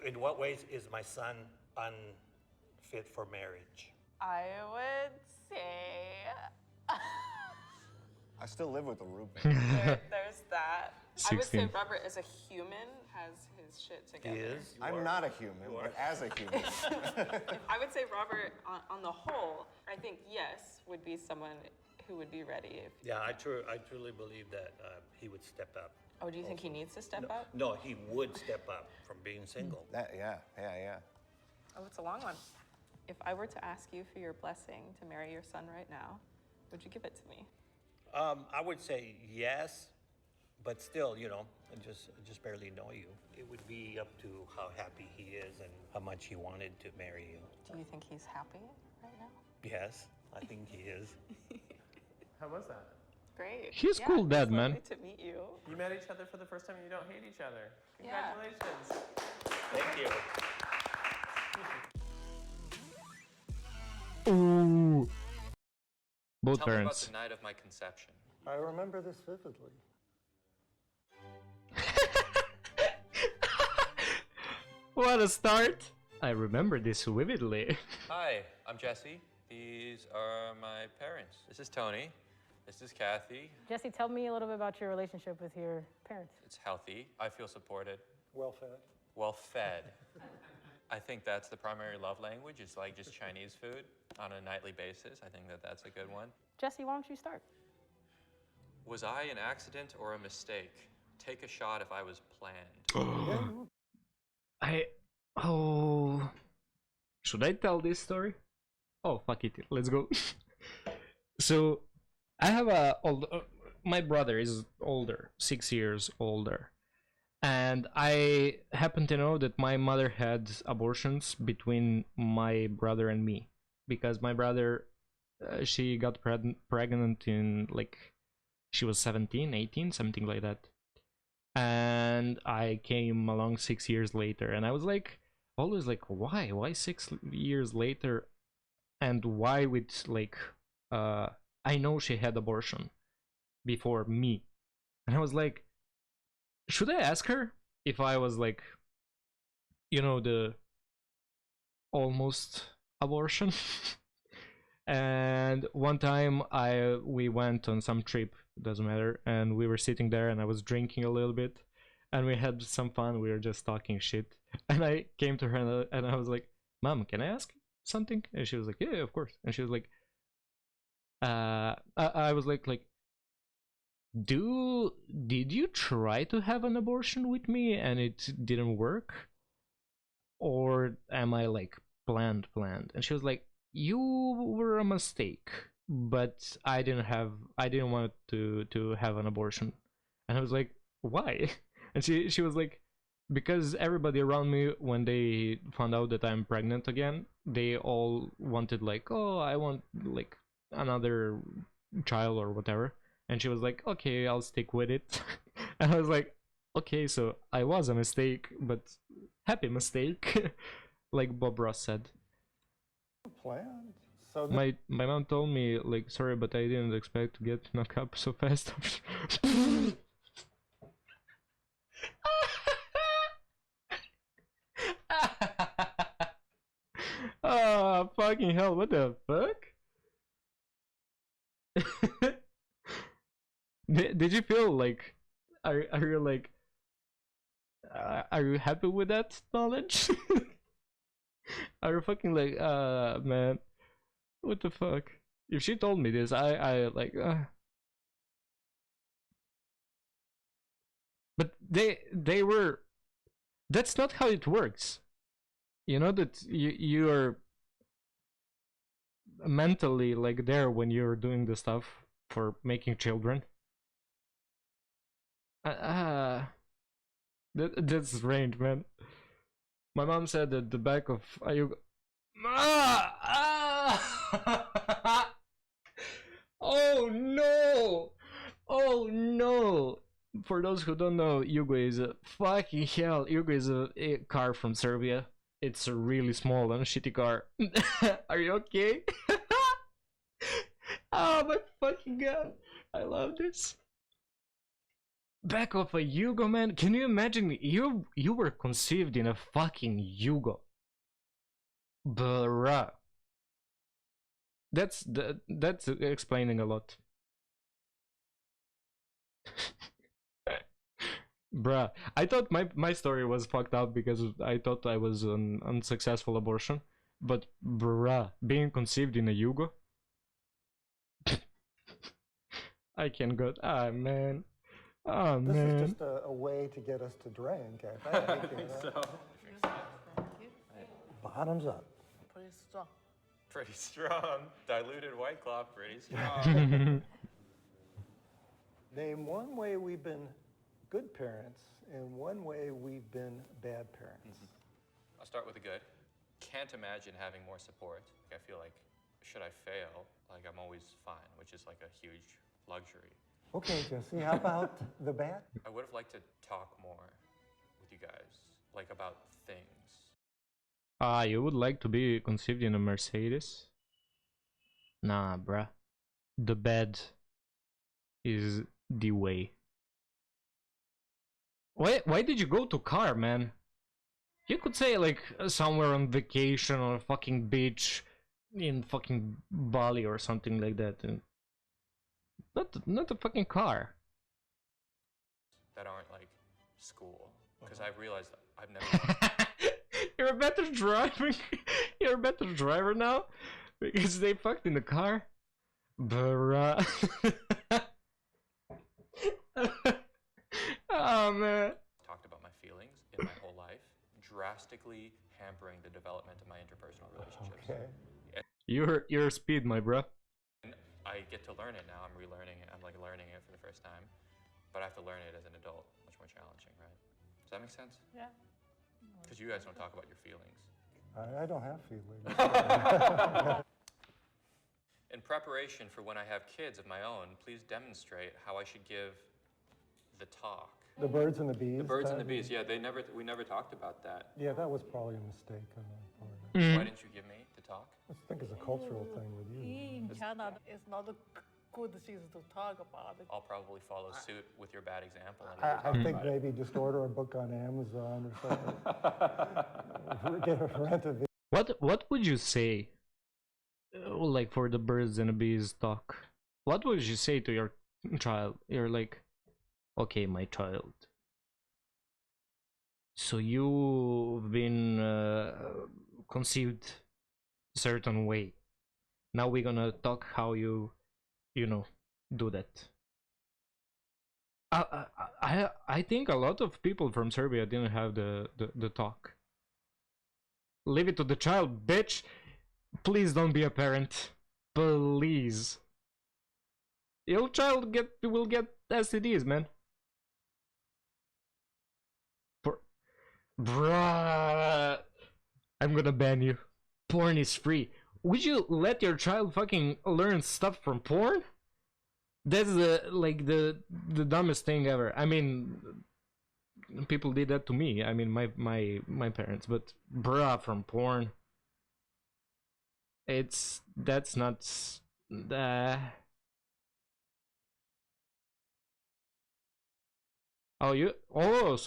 In what ways is my son unfit for marriage? I would say I still live with a roommate. there's that. I would say 16. Robert as a human has his shit together. He is? I'm not a human, but as a human. I would say Robert, on the whole, I think yes, would be someone who would be ready if. Yeah, I truly believe that he would step up. Oh, do you think he needs to step up? No, he would step up from being single. Yeah. Oh, it's a long one. If I were to ask you for your blessing to marry your son right now, would you give it to me? I would say yes, but still, you know, I just barely know you. It would be up to how happy he is and how much he wanted to marry you. Do you think he's happy right now? Yes, I think he is. How was that? Great. He's cool dad, it's man. lovely to meet you. You met each other for the first time and you don't hate each other. Yeah. Congratulations. Thank you. Ooh. Both Tell me about parents. the night of my conception. I remember this vividly. What a start. I remember this vividly. Hi, I'm Jesse. These are my parents. This is Tony. This is Kathy. Jesse, tell me a little bit about your relationship with your parents. It's healthy. I feel supported. Well fed. Well fed. I think that's the primary love language. It's like just Chinese food on a nightly basis. I think that's a good one. Jesse, why don't you start? Was I an accident or a mistake? Take a shot if I was planned. Oh, should I tell this story? Oh, fuck it, let's go. So I have my brother is older, 6 years older, and I happen to know that my mother had abortions between my brother and me, because my brother, she got pregnant in, like, she was 17, 18, something like that, and I came along 6 years later, and I was like, always like, why 6 years later, and why with, like, I know she had abortion before me, and I was like, should I ask her if I was, like, you know, the almost abortion? And one time we went on some trip, doesn't matter, and we were sitting there and I was drinking a little bit and we had some fun. We were just talking shit, and I came to her and I was like, Mom, can I ask something? And she was like, yeah, of course. And she was like, I was like, did you try to have an abortion with me and it didn't work, or am I like planned? And she was like, you were a mistake, but I didn't want to have an abortion. And I was like, why? And she was like, because everybody around me, when they found out that I'm pregnant again, they all wanted, like, oh, I want, like, another child or whatever. And she was like, okay, I'll stick with it. And I was like, okay, so I was a mistake, but happy mistake. Like Bob Ross said. Planned. So My mom told me, like, sorry, but I didn't expect to get knocked up so fast. Oh, fucking hell, what the fuck? Did you feel like, are you like, are you happy with that knowledge? Are you fucking like, man, what the fuck? If she told me this, I like, but they were, that's not how it works. You know that you are mentally like there when you're doing the stuff for making children. That's strange, man. My mom said that the back of Ayuga. Oh no! Oh no! For those who don't know, Yugo is a fucking hell. Yugo is a car from Serbia. It's a really small and shitty car. Are you okay? Oh my fucking god! I love this. Back of a Yugo, man. Can you imagine you were conceived in a fucking Yugo? Bruh. That's explaining a lot. Bruh, I thought my story was fucked up because I thought I was an unsuccessful abortion, but bruh, being conceived in a Yugo? I can go. Ah, man. Oh, this man. is just a way to get us to drink, I think. So. Bottoms up. Pretty strong. Pretty strong. Diluted White Claw, pretty strong. Name one way we've been good parents and one way we've been bad parents. I'll start with the good. Can't imagine having more support. I feel like, should I fail, like I'm always fine, which is like a huge luxury. Okay, Jesse, how about the bad? I would have liked to talk more with you guys, like about things. You would like to be conceived in a Mercedes? Nah, bruh. The bed is the way. Why did you go to car, man? You could say like somewhere on vacation on a fucking beach in fucking Bali or something like that. And not a fucking car. that aren't like school, because I've realized I've never. You're a better driver. You're a better driver now because they fucked in the car. Bruh. Oh man. Talked about my feelings in my whole life, drastically hampering the development of my interpersonal relationships. Okay. You're speed, my bro. And I get to learn it now. I'm relearning it. I'm like learning it for the first time, but I have to learn it as an adult. Much more challenging, right? Does that make sense? Yeah. Because you guys don't talk about your feelings. I don't have feelings. In preparation for when I have kids of my own, please demonstrate how I should give the talk. The birds and the bees. The birds and the bees. Yeah, we never talked about that. Yeah, that was probably a mistake on my part. Why didn't you give me the talk? I think it's a cultural thing with you. In Canada, it's not a good thing to talk about it. I'll probably follow suit with your bad example. And I never talk think about it. maybe just order a book on Amazon or something. Get a rent a video. What would you say, like for the birds and the bees talk? What would you say to your child? You're like, okay, my child. So you've been conceived a certain way. Now we're gonna talk how you know, do that. I think a lot of people from Serbia didn't have the talk. Leave it to the child, bitch. Please don't be a parent. Please. Your child will get STDs, man. Bruh. I'm gonna ban you. Porn is free. Would you let your child fucking learn stuff from porn? That's the dumbest thing ever. I mean, people did that to me. I mean, my parents, but bruh, from porn. That's not. So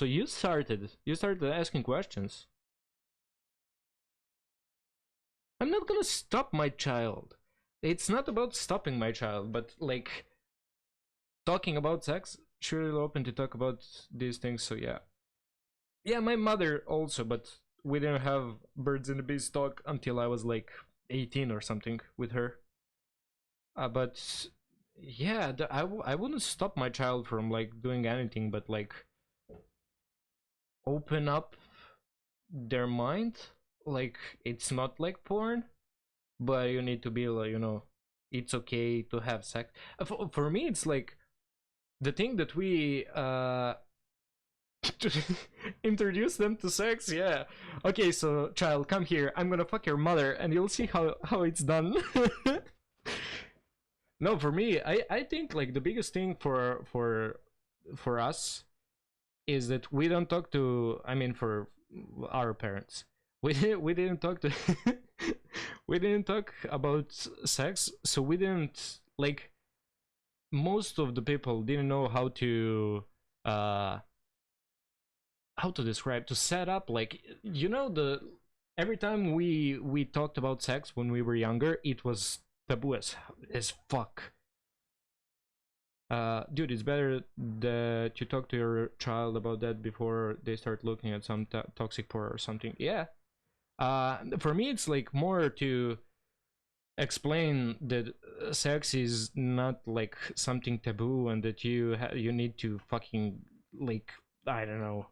you started asking questions. I'm not gonna stop my child. It's not about stopping my child, but like talking about sex. Sure, you're open to talk about these things, so yeah. Yeah, my mother also, but we didn't have birds and the bees talk until I was like 18 or something with her. But yeah, I wouldn't stop my child from like doing anything, but like open up their mind. Like, it's not like porn, but you need to be like, you know, it's okay to have sex. For me, it's like the thing that we introduce them to sex. Yeah, okay, so child, come here, I'm gonna fuck your mother and you'll see how it's done. No, for me, I think like the biggest thing for us is that we don't talk to, I mean, for our parents, we didn't talk to we didn't talk about sex, so we didn't, like, most of the people didn't know how to describe, to set up, like, you know, every time we talked about sex when we were younger, it was taboo as fuck. Dude, it's better that you talk to your child about that before they start looking at some toxic porn or something. Yeah. For me, it's like more to explain that sex is not like something taboo and that you need to fucking, like, I don't know,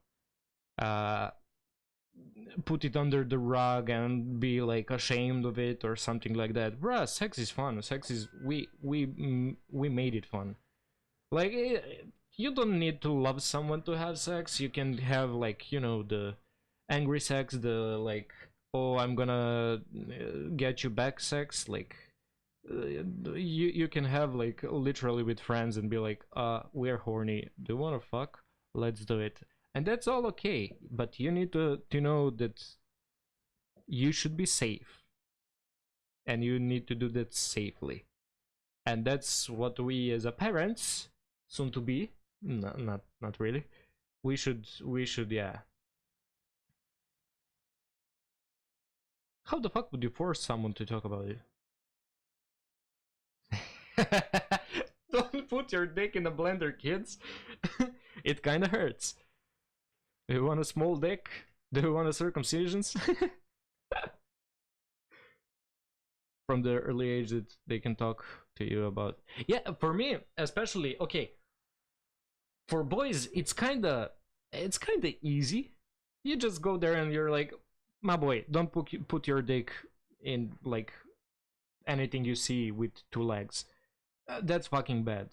put it under the rug and be like ashamed of it or something like that. Bruh, sex is fun. Sex is, we made it fun. Like, you don't need to love someone to have sex. You can have, like, you know, the angry sex, the like, oh, I'm gonna get you back sex. Like, you can have, like, literally with friends and be like, we're horny, do you wanna fuck? Let's do it. And that's all okay, but you need to know that you should be safe, and you need to do that safely. And that's what we as a parents, soon to be, not really, we should, yeah, How the fuck would you force someone to talk about it? Don't put your dick in a blender, kids. It kinda hurts. Do you want a small dick? Do you want a circumcisions? From the early age that they can talk to you about. Yeah, for me, especially, okay. For boys, it's kinda easy. You just go there and you're like, my boy, don't put your dick in like anything you see with two legs. That's fucking bad.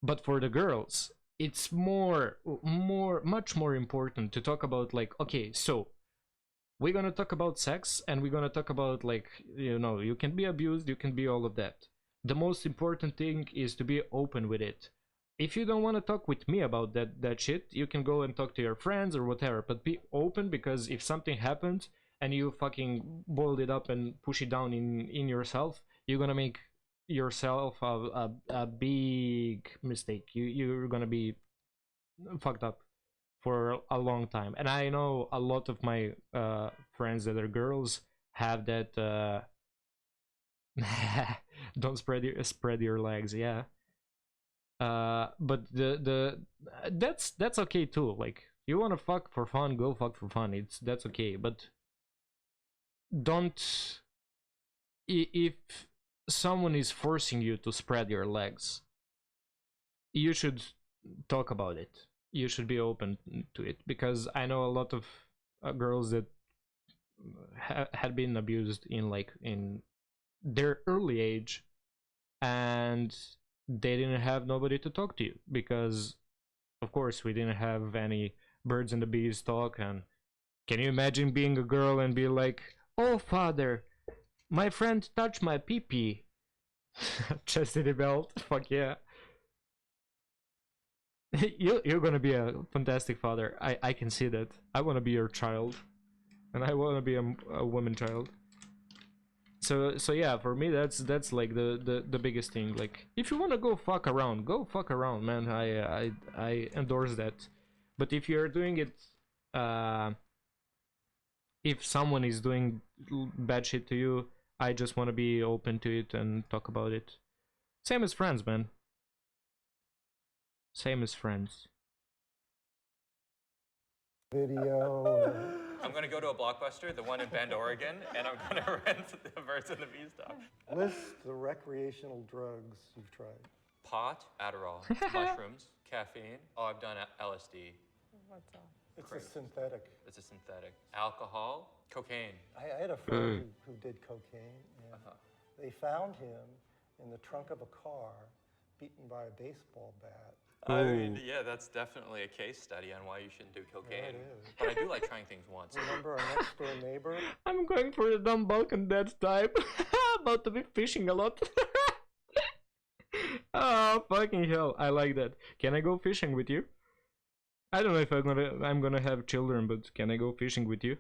But for the girls, it's much more important to talk about like, okay, so we're gonna talk about sex and we're gonna talk about like, you know, you can be abused, you can be all of that. The most important thing is to be open with it. If you don't want to talk with me about that shit, you can go and talk to your friends or whatever, but be open, because if something happens and you fucking boil it up and push it down in yourself, you're gonna make yourself a big mistake. You're gonna be fucked up for a long time. And I know a lot of my friends that are girls have that don't spread your legs, yeah. But that's okay too. Like, you wanna fuck for fun, go fuck for fun. That's okay, but don't, if someone is forcing you to spread your legs, you should talk about it. You should be open to it, because I know a lot of girls that had been abused in their early age, and they didn't have nobody to talk to, because of course we didn't have any birds and the bees talk. And can you imagine being a girl and be like, oh father, my friend touched my pee-pee. Chastity belt, fuck yeah. You're gonna be a fantastic father. I can see that. I want to be your child, and I want to be a woman child. So yeah, for me that's like the biggest thing. Like, if you want to go fuck around, man. I endorse that. But if you're doing it, if someone is doing bad shit to you, I just want to be open to it and talk about it. Same as friends, man. Same as friends. Video. I'm gonna go to a Blockbuster, the one in Bend, Oregon, and I'm gonna rent the Birds and the Bees dog. List the recreational drugs you've tried. Pot, Adderall, mushrooms, caffeine. Oh, I've done LSD. What's that? It's Great. a synthetic. It's a synthetic. Alcohol, cocaine. I had a friend who did cocaine, and they found him in the trunk of a car, beaten by a baseball bat. I mean, yeah, that's definitely a case study on why you shouldn't do cocaine. Yeah, it is. But I do like trying things once. Remember our next door neighbor? I'm going for the dumb Balkan dad type. About to be fishing a lot. Oh fucking hell, I like that. Can I go fishing with you? I don't know if I'm gonna have children, but can I go fishing with you?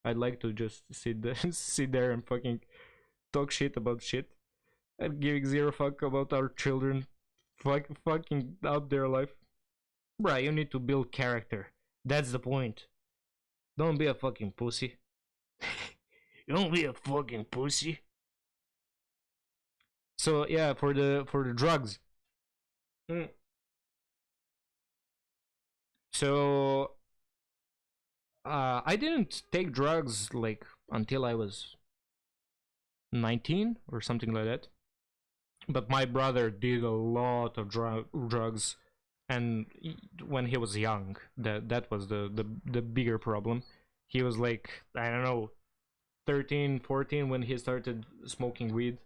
I'd like to just sit there and fucking talk shit about shit. I'm giving zero fuck about our children fucking up their life. Bruh, you need to build character. That's the point. Don't be a fucking pussy. Don't be a fucking pussy. So yeah, for the drugs. So I didn't take drugs like until I was 19 or something like that. But my brother did a lot of drugs, and when he was young, that was the bigger problem. He was like, I don't know, 13, 14 when he started smoking weed.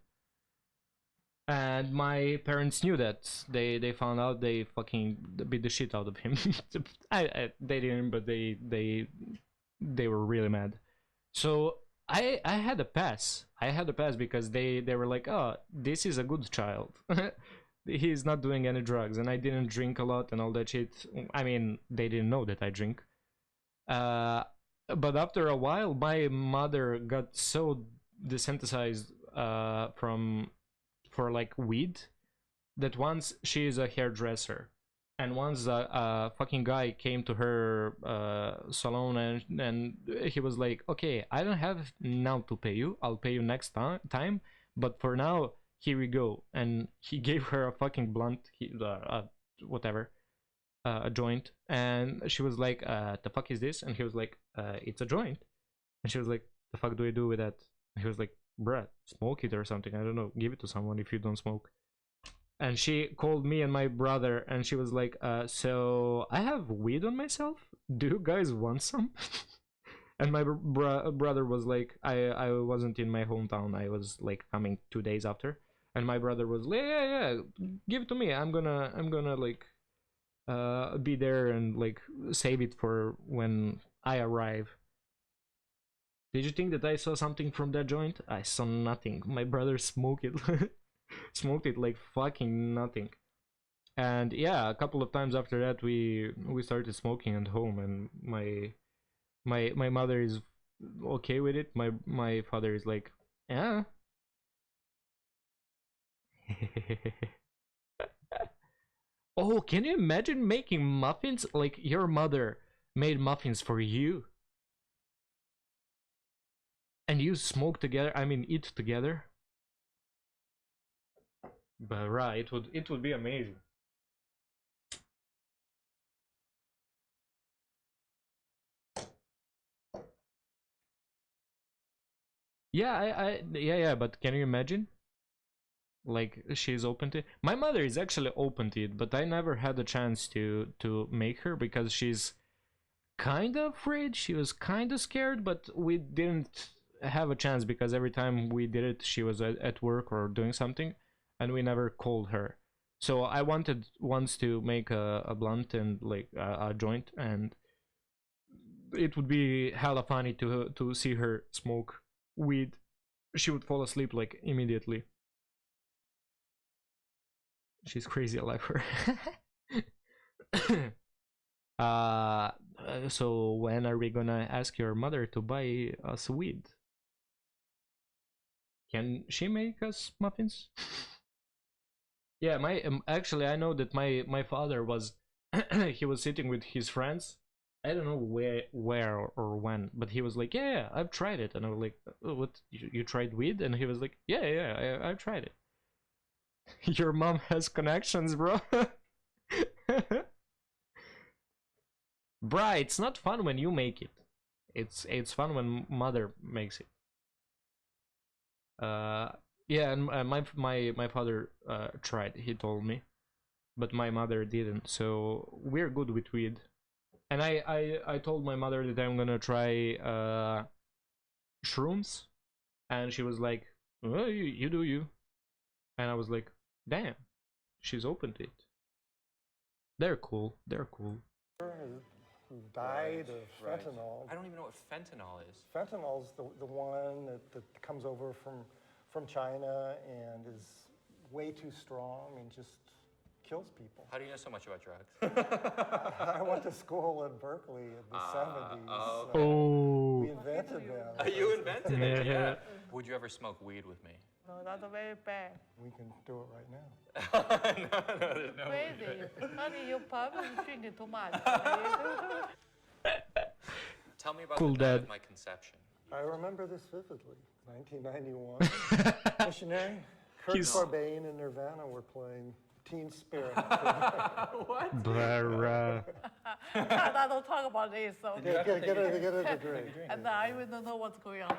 And my parents knew that. They found out, they fucking beat the shit out of him. They didn't, but they were really mad. So I had a pass. I had a pass because they were like, oh, this is a good child. He's not doing any drugs, and I didn't drink a lot and all that shit. I mean, they didn't know that I drink. But after a while, my mother got so desensitized for like weed that once she is a hairdresser, And once a fucking guy came to her salon and he was like, okay, I don't have now to pay you, I'll pay you next time, but for now, here we go. And he gave her a fucking blunt, whatever, a joint, and she was like, the fuck is this? And he was like, it's a joint. And she was like, the fuck do I do with that? And he was like, bruh, smoke it or something, I don't know, give it to someone if you don't smoke. And she called me and my brother, and she was like, so I have weed on myself? Do you guys want some? And my brother was like, I wasn't in my hometown, I was like coming 2 days after. And my brother was like, yeah, give it to me, I'm gonna like be there and like save it for when I arrive. Did you think that I saw something from that joint? I saw nothing. My brother smoked it. Smoked it like fucking nothing. And yeah, a couple of times after that we started smoking at home, and my mother is okay with it. My father is like, yeah. Oh, can you imagine making muffins? Like your mother made muffins for you and you smoke together, I mean eat together. But right, it would be amazing. Yeah, yeah, but can you imagine? Like she's open to it. My mother is actually open to it, but I never had a chance to make her because she's kind of afraid. She was kind of scared, but we didn't have a chance because every time we did it, she was at work or doing something, and we never called her. So I wanted once to make a blunt and like a joint, and it would be hella funny to see her smoke weed. She would fall asleep like immediately. She's crazy, I like her. So when are we gonna ask your mother to buy us weed? Can she make us muffins? Yeah, actually I know that my father was he was sitting with his friends. I don't know where or when, but he was like, yeah, I've tried it. And I was like, oh, what, you tried weed? And he was like, yeah, I've tried it. Your mom has connections, bro. Bruh, it's not fun when you make it. It's fun when mother makes it. Yeah, and my father tried, he told me, but my mother didn't. So we're good with weed. And I told my mother that I'm gonna try shrooms, and she was like, well, you do you. And I was like, damn, she's open to it. They're cool. Who died of fentanyl. I don't even know what fentanyl is. Fentanyl's the one that comes over from China and is way too strong and just kills people. How do you know so much about drugs? I went to school in Berkeley in the 70s. Okay. So we invented them. You invented it, yeah. Would you ever smoke weed with me? No, that's very bad. We can do it right now. No, there's no way. Crazy. Honey, you probably drinking too much. Tell me about Cool the night dad. of my conception. I remember this vividly. 1991. Missionary. Kurt Cobain and Nirvana were playing Teen Spirit. What? Bruh. I don't talk about this. So Get her the drink. And I even don't know what's going on.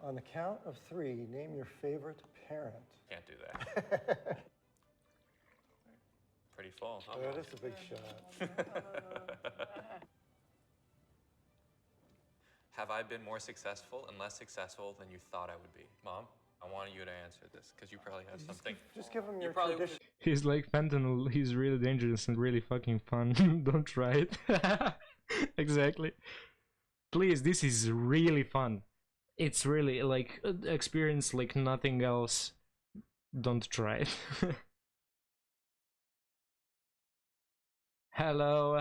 On the count of 3, name your favorite parent. Can't do that. Pretty full. Huh? That is a big shot. Have I been more successful and less successful than you thought I would be? Mom, I want you to answer this because you probably have something. Just give him You your probably- tradition. He's like, fentanyl, he's really dangerous and really fucking fun. Don't try it. Exactly. Please, this is really fun. It's really like experience like nothing else. Don't try it. Hello.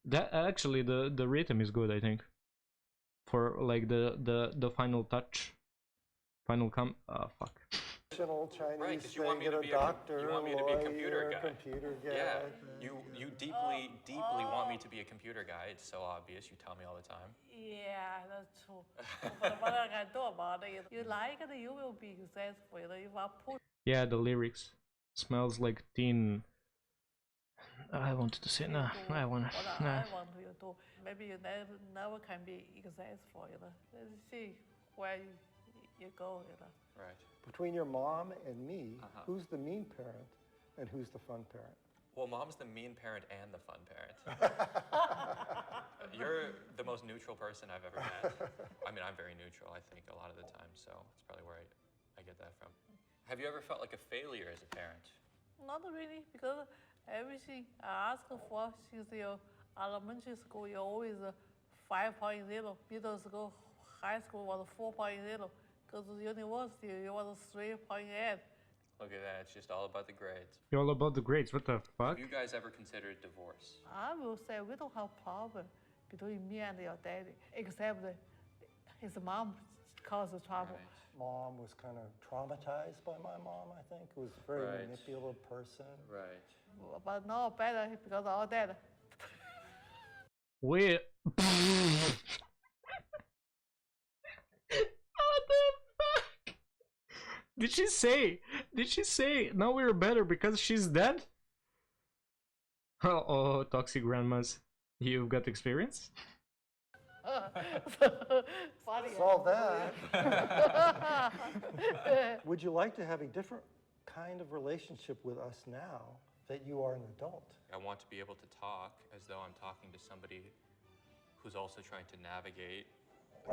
That actually the rhythm is good, I think. For like the final touch, final fuck. traditional Chinese Right, because you thing, want me get to a be doctor, you want me to be a computer lawyer, guy. computer guy. Yeah, you deeply want me to be a computer guy. It's so obvious. You tell me all the time. Yeah, that's true. But what I can do about it, you like it, you will be successful. If I put Yeah, the lyrics. Smells like teen. I wanted to say no. I wanna. what Nah. I want you to do, maybe you never can be successful. Let's see where you go. Right. Between your mom and me, Uh-huh. who's the mean parent and who's the fun parent? Well, mom's the mean parent and the fun parent. You're the most neutral person I've ever met. I mean, I'm very neutral, I think, a lot of the time, so it's probably where I get that from. Have you ever felt like a failure as a parent? Not really, because everything I ask for since your elementary school, you always 5.0. Middle school, high school was 4.0. Because university, it was 3.8. Look at that, it's just all about the grades. You're all about the grades. What the fuck? Have you guys ever considered divorce? I will say we don't have problem between me and your daddy, except his mom caused the trouble. Mom was kind of traumatized by my mom, I think. Who was a very Right. manipulative person. Right. But now better because of our dad. Wait. What the fuck? Did she say? Now we're better because she's dead? Oh, toxic grandmas. You've got experience? Funny. Solve that. Would you like to have a different kind of relationship with us now that you are an adult? I want to be able to talk as though I'm talking to somebody who's also trying to navigate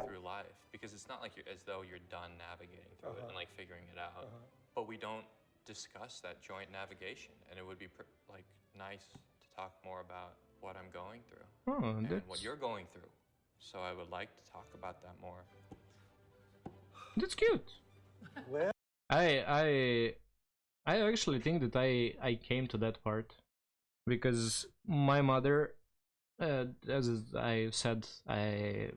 through life, because it's not like as though you're done navigating through it and like figuring it out, but we don't discuss that joint navigation, and it would be like nice to talk more about what I'm going through and what you're going through. So I would like to talk about that more. That's cute. Well, I actually think that I came to that part because my mother, as I said,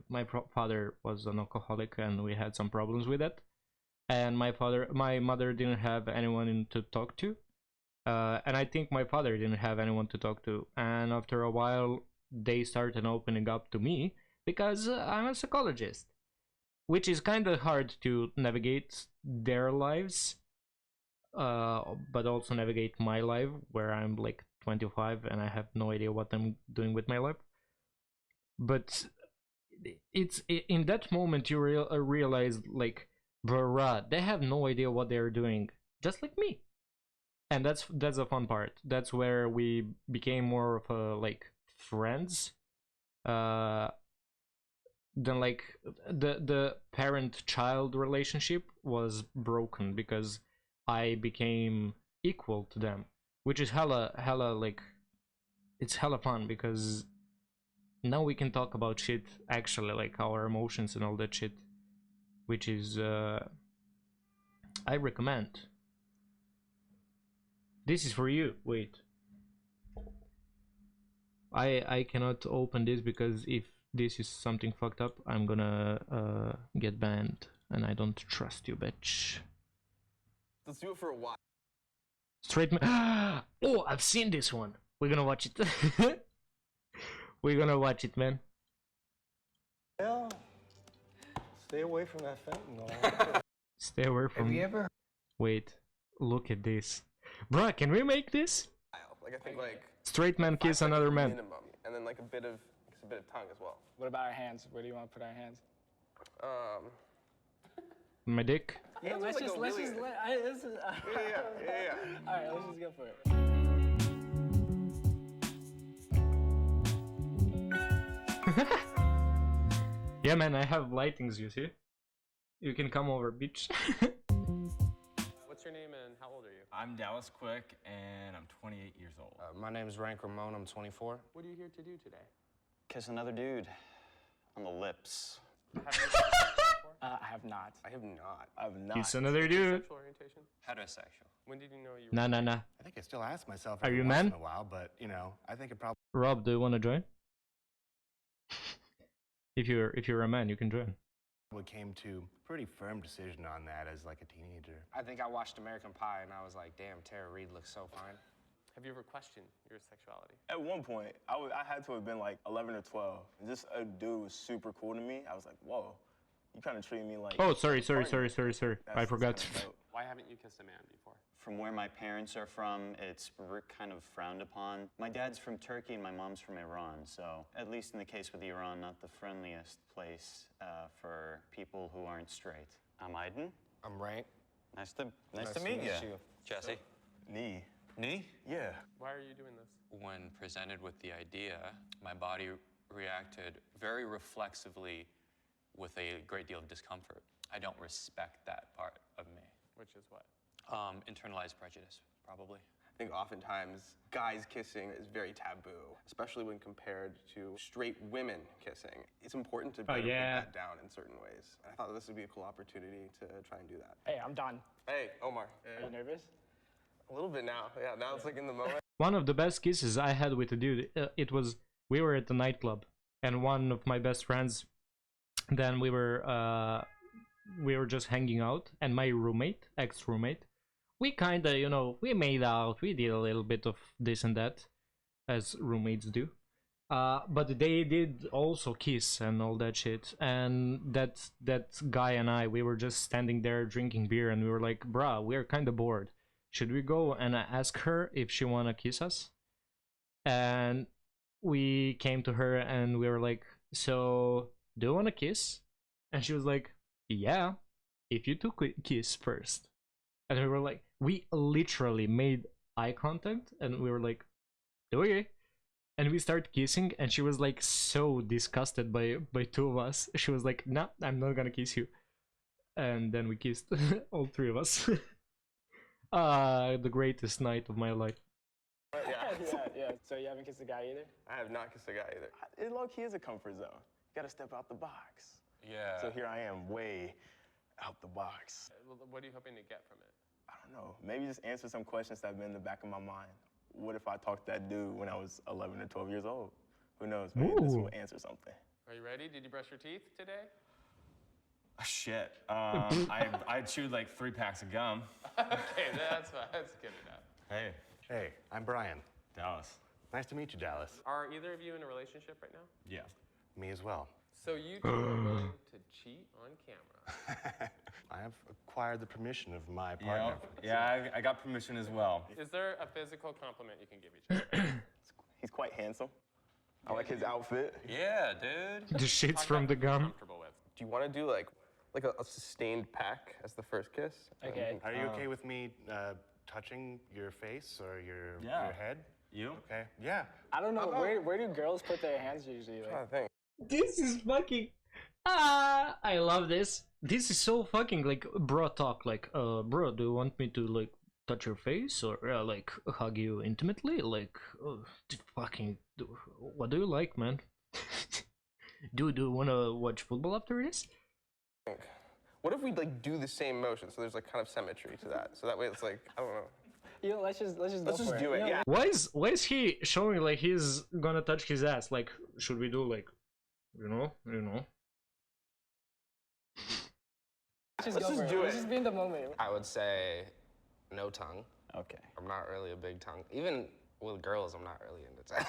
my father was an alcoholic and we had some problems with that, and my mother didn't have anyone to talk to, and I think my father didn't have anyone to talk to, and after a while they started opening up to me because I'm a psychologist, which is kind of hard to navigate their lives, but also navigate my life where I'm like 25 and I have no idea what I'm doing with my life. But it's in that moment you realize, like, bruh, they have no idea what they're doing, just like me. And that's the fun part. That's where we became more of a like friends, than like the parent-child relationship was broken because I became equal to them, which is hella like, it's hella fun because now we can talk about shit, actually, like our emotions and all that shit, which is I recommend. This is for you. Wait, I cannot open this because if this is something fucked up, I'm gonna get banned, and I don't trust you, bitch. Let's do it for a while. Straight man. Oh, I've seen this one. We're gonna watch it. We're gonna watch it, man. Well, stay away from that fentanyl. Stay away from. Have you ever? Wait, look at this, bruh. Can we make this? Like I think like Straight man kiss another man. minimum, and then like a bit of tongue as well. What about our hands? Where do you want to put our hands? My dick. Yeah, Hands let's are, like, just a let's really- just let. This is, Yeah. All right, let's just go for it. Yeah, man, I have lightings, you see? You can come over, bitch. What's your name and how old are you? I'm Dallas Quick, and I'm 28 years old. My name is Rank Ramon. I'm 24. What are you here to do today? Kiss another dude on the lips. I have not. I have not. I have not. Kiss another dude. Sexual orientation? Heterosexual. When did you know you? Nah. I think I still ask myself Are every you once man? in a while, but you know, I think it probably. Rob, do you want to join? If you're a man, you can join. We came to a pretty firm decision on that as like a teenager. I think I watched American Pie and I was like, damn, Tara Reid looks so fine. Have you ever questioned your sexuality? At one point, I had to have been like 11 or 12. And just a dude was super cool to me. I was like, whoa, you kind of treated me like... Oh, sorry. I forgot. Why haven't you kissed a man before? From where my parents are from, it's kind of frowned upon. My dad's from Turkey and my mom's from Iran, so at least in the case with Iran, not the friendliest place for people who aren't straight. I'm Aiden. I'm Rank. Nice to meet you. Jesse? Knee. Knee? Yeah. Why are you doing this? When presented with the idea, my body reacted very reflexively with a great deal of discomfort. I don't respect that part of me. Which is what? Internalized prejudice, probably. I think oftentimes guys kissing is very taboo, especially when compared to straight women kissing. It's important to break that down in certain ways. And I thought this would be a cool opportunity to try and do that. Hey, I'm Don. Hey, Omar. Are you nervous? A little bit now. Yeah, now it's like in the moment. One of the best kisses I had with a dude, we were at the nightclub, and one of my best friends, then we were just hanging out, and my roommate, ex-roommate, we kinda, you know, we made out, we did a little bit of this and that, as roommates do. But they did also kiss and all that shit, and that guy and I, we were just standing there drinking beer, and we were like, bruh, we're kinda bored. Should we go and ask her if she wanna kiss us? And we came to her and we were like, so, do you wanna kiss? And she was like, yeah, if you two could kiss first. And we were like, we literally made eye contact and we were like, okay. And we started kissing and she was like so disgusted by two of us. She was like, nah, I'm not gonna kiss you. And then we kissed, all three of us. The greatest night of my life. Yeah. So you haven't kissed a guy either? I have not kissed a guy either. It low-key is a comfort zone. You gotta step out the box. Yeah. So here I am, way out the box. What are you hoping to get from it? I don't know. Maybe just answer some questions that have been in the back of my mind. What if I talked to that dude when I was 11 or 12 years old? Who knows? Maybe this will answer something. Are you ready? Did you brush your teeth today? Shit. I chewed like 3 packs of gum. Okay, that's fine. That's good enough. Hey, I'm Brian. Dallas. Nice to meet you, Dallas. Are either of you in a relationship right now? Yeah. Me as well. So you two are willing to cheat on camera? I have acquired the permission of my partner. Yeah, I got permission as well. Is there a physical compliment you can give each other? He's quite handsome. I like his outfit. Yeah, dude. The shits from the gum. Do you want to do like a sustained peck as the first kiss? Okay. Are you okay with me touching your face or your head? You? Okay. Yeah. I don't know. Where do girls put their hands usually? I'm trying to think. This is fucking... I love this. This is so fucking like bro talk. Like, bro, do you want me to like touch your face or like hug you intimately? Like, fucking, what do you like, man? Do you wanna watch football after this? What if we like do the same motion so there's like kind of symmetry to that? So that way it's like, I don't know. You know, let's just do it. Yeah. Why is he showing like he's gonna touch his ass? Like, should we do like, you know? Let's just do it. Let's just be in the moment. I would say no tongue. Okay. I'm not really a big tongue. Even with girls, I'm not really into tongue.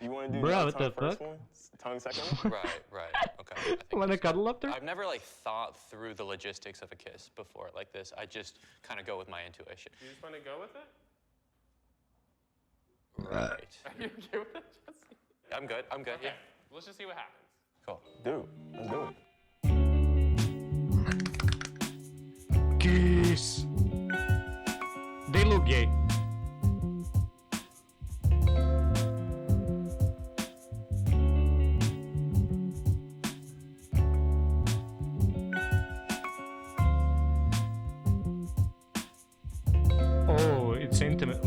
You want to do Bro, no what tongue the first fuck? one? Tongue second one? Right. Okay. Wanna cuddle up there? I've never like thought through the logistics of a kiss before like this. I just kind of go with my intuition. You just want to go with it? Right. Are you okay with it, Jesse? I'm good. Okay. Yeah. Let's just see what happens. Cool. Dude, let's do it. Kiss. They look gay. Oh, it's intimate.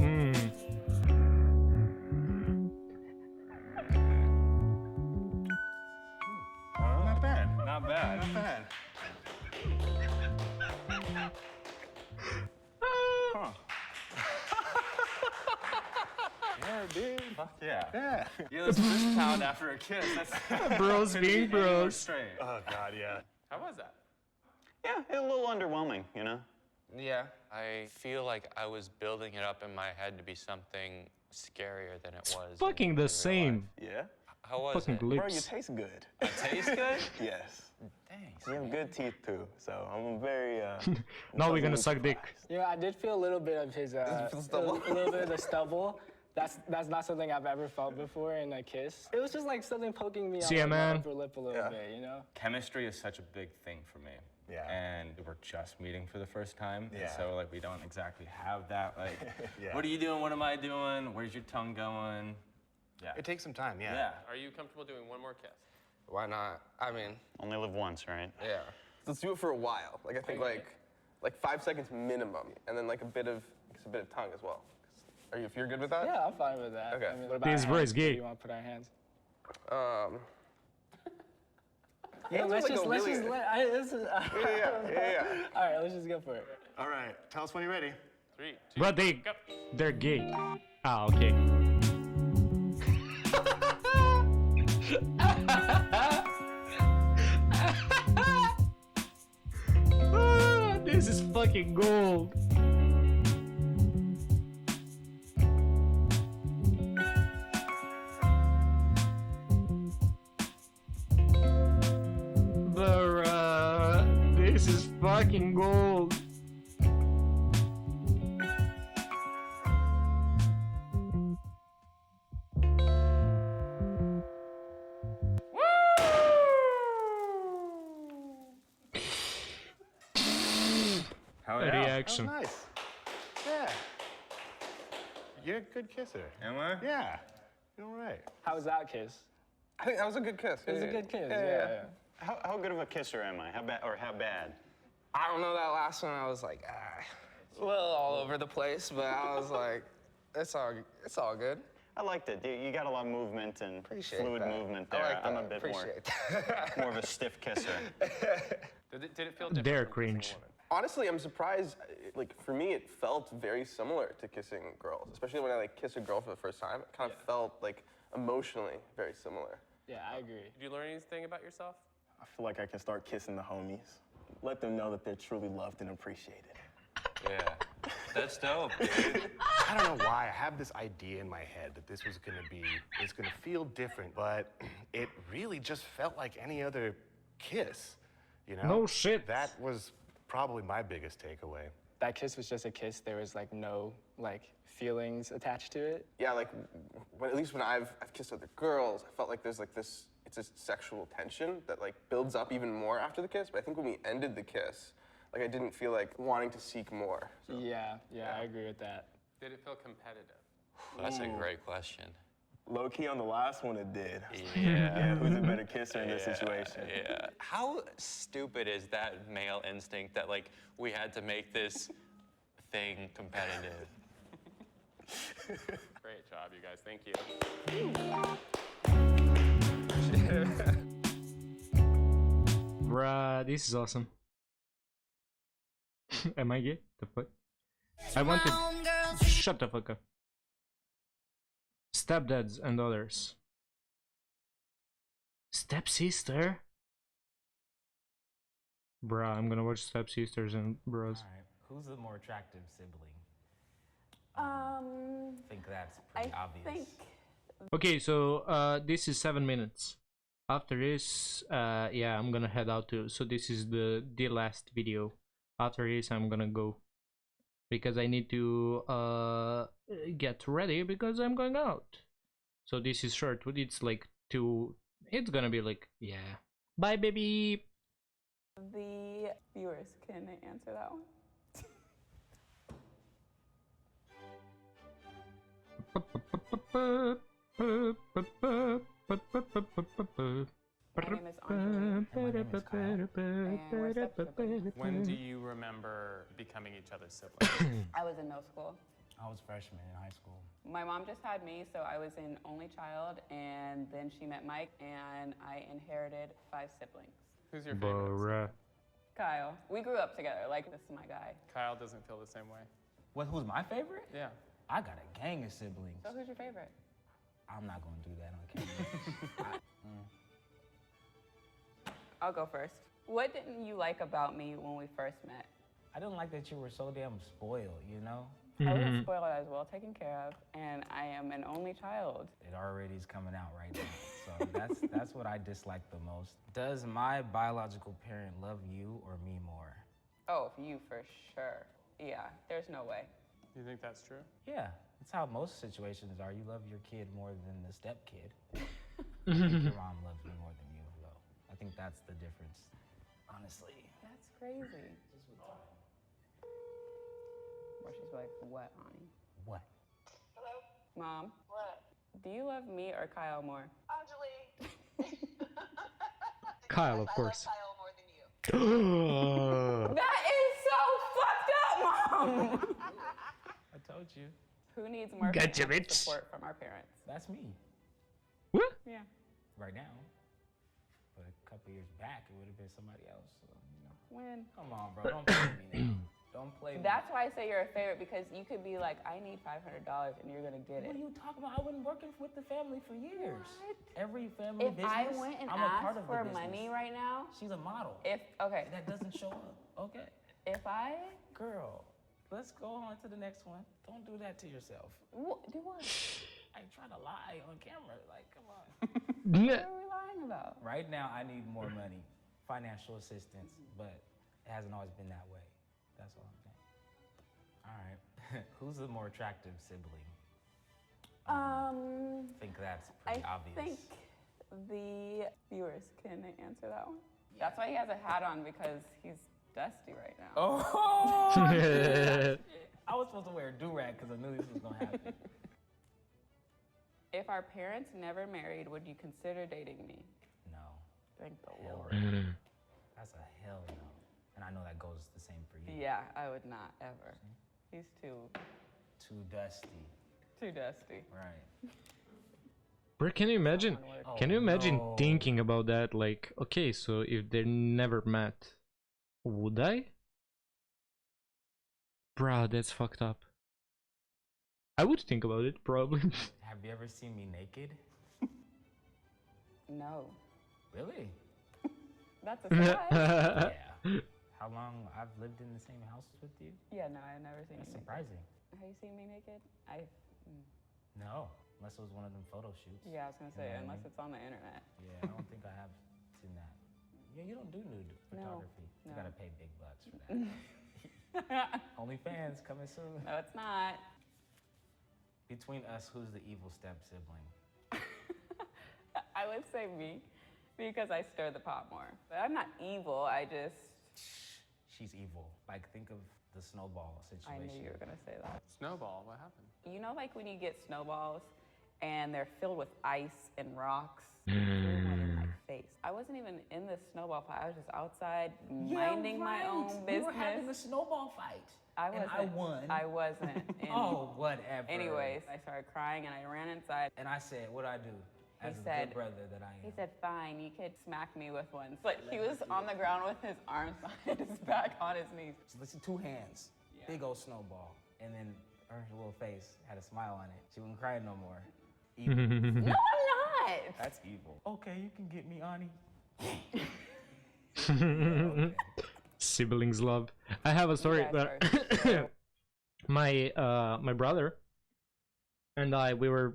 Not bad. Not bad. Not bad. Huh. Yeah, dude. Fuck yeah. Yeah, let's fist pound after a kiss. That's Bros being bros. Straight. Oh God, yeah. How was that? Yeah, a little underwhelming, you know? Yeah. I feel like I was building it up in my head to be something scarier than it was. Fucking the same. Yeah? How was Fucking it? Bro, you lips. taste good. I taste good? Yes. Thanks. You have good teeth too, so I'm very. Now we're gonna suck dick. Yeah, I did feel a little bit of his a little bit of the stubble. That's not something I've ever felt before in a kiss. It was just like something poking me See ya, on my man. upper lip a little bit, you know? Chemistry is such a big thing for me. Yeah. And we're just meeting for the first time. Yeah. And so like we don't exactly have that like, Yeah. what are you doing? What am I doing? Where's your tongue going? Yeah. It takes some time, yeah. Yeah. Are you comfortable doing one more kiss? Why not? I mean, Only live once, right? yeah. Let's do it for a while. Like I think like 5 seconds minimum, and then like a bit of tongue as well. If you're good with that? Yeah, I'm fine with that. Okay. I mean, what about This our bro hands? is Where gay. do you want to put our hands? Yeah, let's just let. Yeah. All right, let's just go for it. All right, tell us when you're ready. 3, 2, But they're gay. Ah, okay. This is fucking gold. Bruh, this is fucking gold. How A yeah. reaction. Oh, nice. Yeah. You're a good kisser. Am I? Yeah. You're all right. How was that kiss? I think that was a good kiss. It was a good kiss. Yeah. How good of a kisser am I? How bad? I don't know, that last one, I was like, a little all over the place, but I was like, it's all good. I liked it. You got a lot of movement and Appreciate fluid that. movement I there. like I'm that. a bit Appreciate more of a stiff kisser. Did it feel different? They're from kissing a cringe. woman? Honestly, I'm surprised. Like for me, it felt very similar to kissing girls, especially when I like kiss a girl for the first time. It kind of felt like emotionally very similar. Yeah, I agree. Did you learn anything about yourself? I feel like I can start kissing the homies. Let them know that they're truly loved and appreciated. Yeah. That's dope, dude. I don't know why. I have this idea in my head that this was it's gonna feel different, but it really just felt like any other kiss, you know? No shit. That was probably my biggest takeaway. That kiss was just a kiss. There was like no feelings attached to it. Yeah, like at least when I've kissed other girls, I felt like there's like this. It's a sexual tension that like builds up even more after the kiss. But I think when we ended the kiss, like I didn't feel like wanting to seek more. So. Yeah, I agree with that. Did it feel competitive? That's a great question. Low key on the last one, it did. Yeah. Who's a better kisser in this situation? Yeah. How stupid is that male instinct that like we had to make this thing competitive? Great job, you guys. Thank you. Bruh, this is awesome. Am I gay? The fuck? I wanted. Shut the fuck up. Stepdads and others. Stepsister? Bruh, I'm gonna watch Stepsisters and Bros. All right. Who's the more attractive sibling? I think that's pretty obvious. Okay, so this is 7 minutes. After this, yeah, I'm gonna head out too. So this is the last video. After this, I'm gonna go because I need to get ready because I'm going out. So this is short. It's like 2. It's gonna be like, yeah. Bye, baby. The viewers can answer that one. My name is Anjali. And my name is Kyle. And we're step-siblings. When do you remember becoming each other's siblings? I was in middle school. I was freshman in high school. My mom just had me, so I was an only child, and then she met Mike, and I inherited 5 siblings. Who's your favorite? Kyle. We grew up together. Like, this is my guy. Kyle doesn't feel the same way. Who's my favorite? Yeah. I got a gang of siblings. So who's your favorite? I'm not gonna do that on camera. I'll go first. What didn't you like about me when we first met? I didn't like that you were so damn spoiled, you know? I was spoiled. I was well taken care of, and I am an only child. It already is coming out right now. So that's what I dislike the most. Does my biological parent love you or me more? Oh, you for sure. Yeah, there's no way. You think that's true? Yeah, that's how most situations are. You love your kid more than the step kid. I think your mom loves me more than you, though. I think that's the difference, honestly. That's crazy. Where she's like, what, honey? What? Hello? Mom, What? do you love me or Kyle more? Anjali. Kyle, of course. Kyle more than you. That is so fucked up, Mom! I told you. Who needs more Gotcha, financial bitch. support from our parents? That's me. What? Yeah. Right now. But a couple years back, it would have been somebody else. So, you know. When? Come on, bro. Don't play me now. Don't play me. That's why I say you're a favorite, because you could be like, I need $500 and you're gonna get it. What are you talking about? I've been working with the family for years. What? Every family If business, I went and I'm a part asked of the for business. money right now, She's a model. okay. That doesn't show up. Okay. If I Girl, let's go on to the next one. Don't do that to yourself. do what? I try to lie on camera. Like, come on. What are we lying about? Right now, I need more money, financial assistance, but it hasn't always been that way. That's all I'm saying. All right. Who's the more attractive sibling? I think that's pretty obvious. I think the viewers can answer that one. That's why he has a hat on, because he's dusty right now. Oh! I was supposed to wear a do-rag because I knew this was going to happen. If our parents never married, would you consider dating me? No. Thank the Hell Lord. no. That's a hell no. And I know that goes the same for you. Yeah, I would not ever. He's too dusty. Too dusty. Right. Bro, can you imagine? Can you imagine thinking about that? Like, okay, so if they never met, would I? Bro, that's fucked up. I would think about it, probably. Have you ever seen me naked? No. Really? That's a surprise. Yeah. How long I've lived in the same house with you? Yeah, no, I've never seen That's you surprising. naked. Have you seen me naked? No, unless it was one of them photo shoots. Yeah, I was gonna You know say, what I unless mean? it's on the internet. Yeah, I don't think I have seen that. Yeah, you don't do nude photography. You no. gotta pay big bucks for that. OnlyFans coming soon. No, it's not. Between us, who's the evil step sibling? I would say me, because I stir the pot more. But I'm not evil, I just... She's evil. Like, think of the snowball I situation. knew you were gonna say that. Snowball, what happened? You know, like when you get snowballs and they're filled with ice and rocks? Threw one in my face. I wasn't even in the snowball fight. I was just outside minding my own business. We were having a snowball fight. I and wasn't. I won. I wasn't. Oh, whatever. Anyways, I started crying and I ran inside. And I said, what'd I do? He As a said, good brother that I am. He said, fine, you could smack me with one. But he was on the ground with his arms behind his back on his knees. So let's see, 2 hands. Big old snowball. And then her little face had a smile on it. She wouldn't cry no more. Evil. No, I'm not. That's evil. Okay, you can get me, Ani. Siblings love. I have a story. My brother and I, we were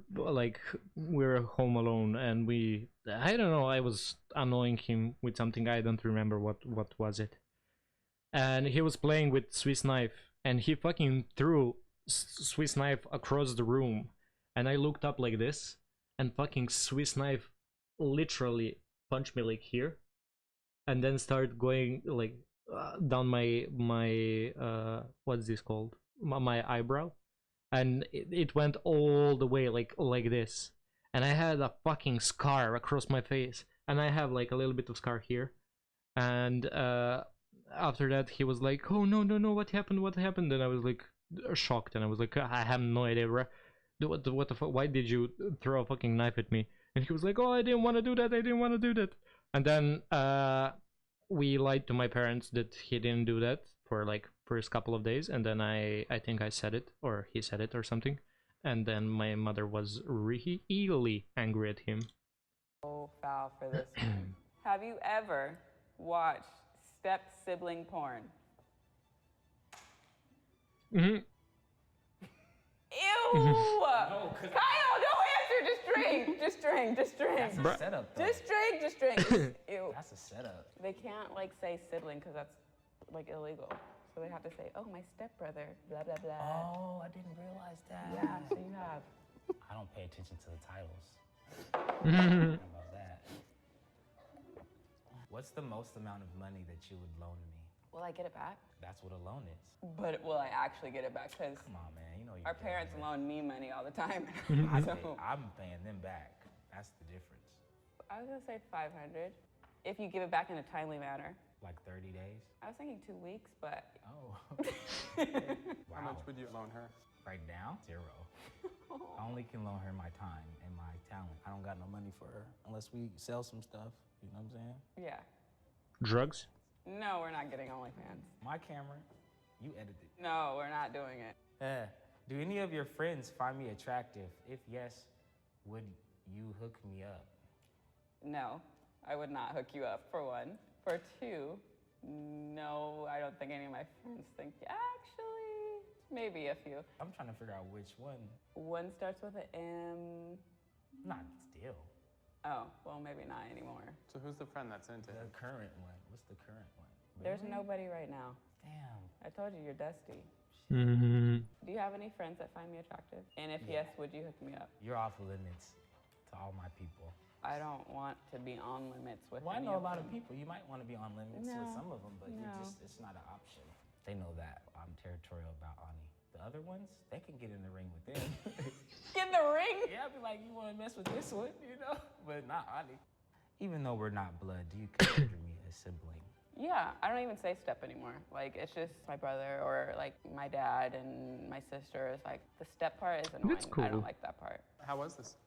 home alone, and I don't know, I was annoying him with something. I don't remember what was it. And he was playing with Swiss knife, and he fucking threw Swiss knife across the room, and I looked up like this, and fucking Swiss knife literally punched me like here, and then started going like down my what's this called, my eyebrow, and it went all the way like this, and I had a fucking scar across my face, and I have like a little bit of scar here, and after that he was like, oh no, what happened, and I was like shocked, and I was like, I have no idea, bro. What the fuck, why did you throw a fucking knife at me? And he was like, oh, I didn't want to do that, and then we lied to my parents that he didn't do that for like first couple of days, and then I think I said it, or he said it or something, and then my mother was really angry at him. So foul for this one. Have you ever watched step sibling porn. Mm-hmm. Ew! No, Kyle, don't answer. Just drink. Just drink. Just drink. That's a setup, though. Just drink. Just drink. Ew. That's a setup. They can't like say sibling because that's like illegal. So they have to say, oh, my stepbrother, blah, blah, blah. Oh, I didn't realize that. Yeah, so you have. I don't pay attention to the titles. Mhm. How about that? What's the most amount of money that you would loan me? Will I get it back? That's what a loan is. But will I actually get it back? Because Come on, man. You know our parents loan me money all the time. I'm paying them back. That's the difference. I was gonna say 500. If you give it back in a timely manner. Like 30 days? I was thinking 2 weeks, but. Oh. How much would you loan her? Right now, 0. I only can loan her my time and my talent. I don't got no money for her unless we sell some stuff. You know what I'm saying? Yeah. Drugs? No, we're not getting OnlyFans. My camera, you edit it. No, we're not doing it. Do any of your friends find me attractive? If yes, would you hook me up? No, I would not hook you up, for one. For two, no, I don't think any of my friends think. Actually, maybe a few. I'm trying to figure out which one. One starts with an M. Not still. Oh, well, maybe not anymore. So who's the friend that's into The it? current one. What's the current one? There's Really? nobody right now. Damn. I told you, you're dusty. Mm-hmm. Do you have any friends that find me attractive? And if yes, would you hook me up? You're off limits to all my people. I don't want to be on limits with Well, I any know a of lot of them. people. You might want to be on limits with No. some of them, but No. it's not an option. They know that I'm territorial about Ani. The other ones, they can get in the ring with them. In the ring? Yeah, I'd be like, you want to mess with this one, you know? But not Ani. Even though we're not blood, do you consider me a sibling? Yeah, I don't even say step anymore. Like, it's just my brother or like my dad and my sister. Is like, the step part is annoying. That's I cool. don't like that part. How was this?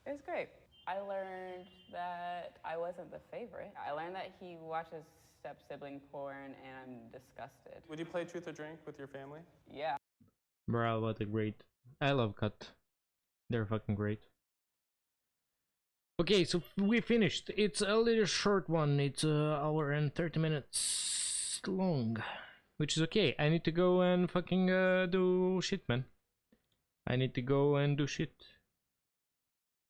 It was great. I learned that I wasn't the favorite. I learned that he watches step sibling porn and I'm disgusted. Would you play Truth or Drink with your family? Yeah. Bro, what a great. I love Cut. They're fucking great. Okay, so we finished. It's a little short one. It's an hour and 30 minutes long. Which is okay. I need to go and fucking do shit, man. I need to go and do shit.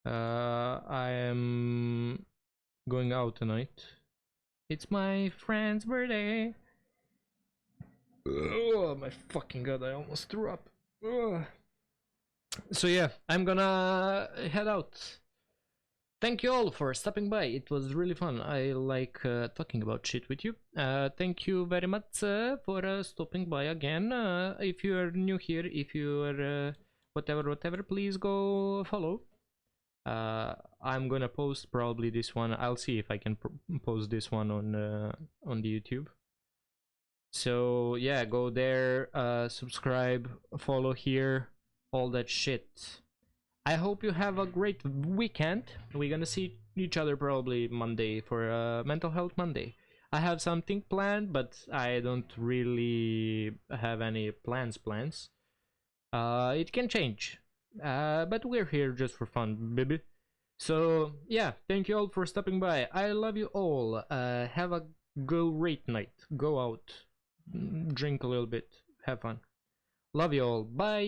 I am going out tonight. It's my friend's birthday. Oh my fucking god, I almost threw up. Ugh. So yeah, I'm gonna head out. Thank you all for stopping by. It was really fun. I like talking about shit with you. Thank you very much for stopping by again. If you are new here, if you are whatever, please go follow. I'm gonna post probably this one. I'll see if I can post this one on the YouTube. So yeah, go there, subscribe, follow here, all that shit. I hope you have a great weekend. We're gonna see each other probably Monday for Mental Health Monday. I have something planned, but I don't really have any plans. It can change. But we're here just for fun, baby. So yeah, thank you all for stopping by. I love you all. Have a great night. Go out, drink a little bit, have fun. Love you all. Bye.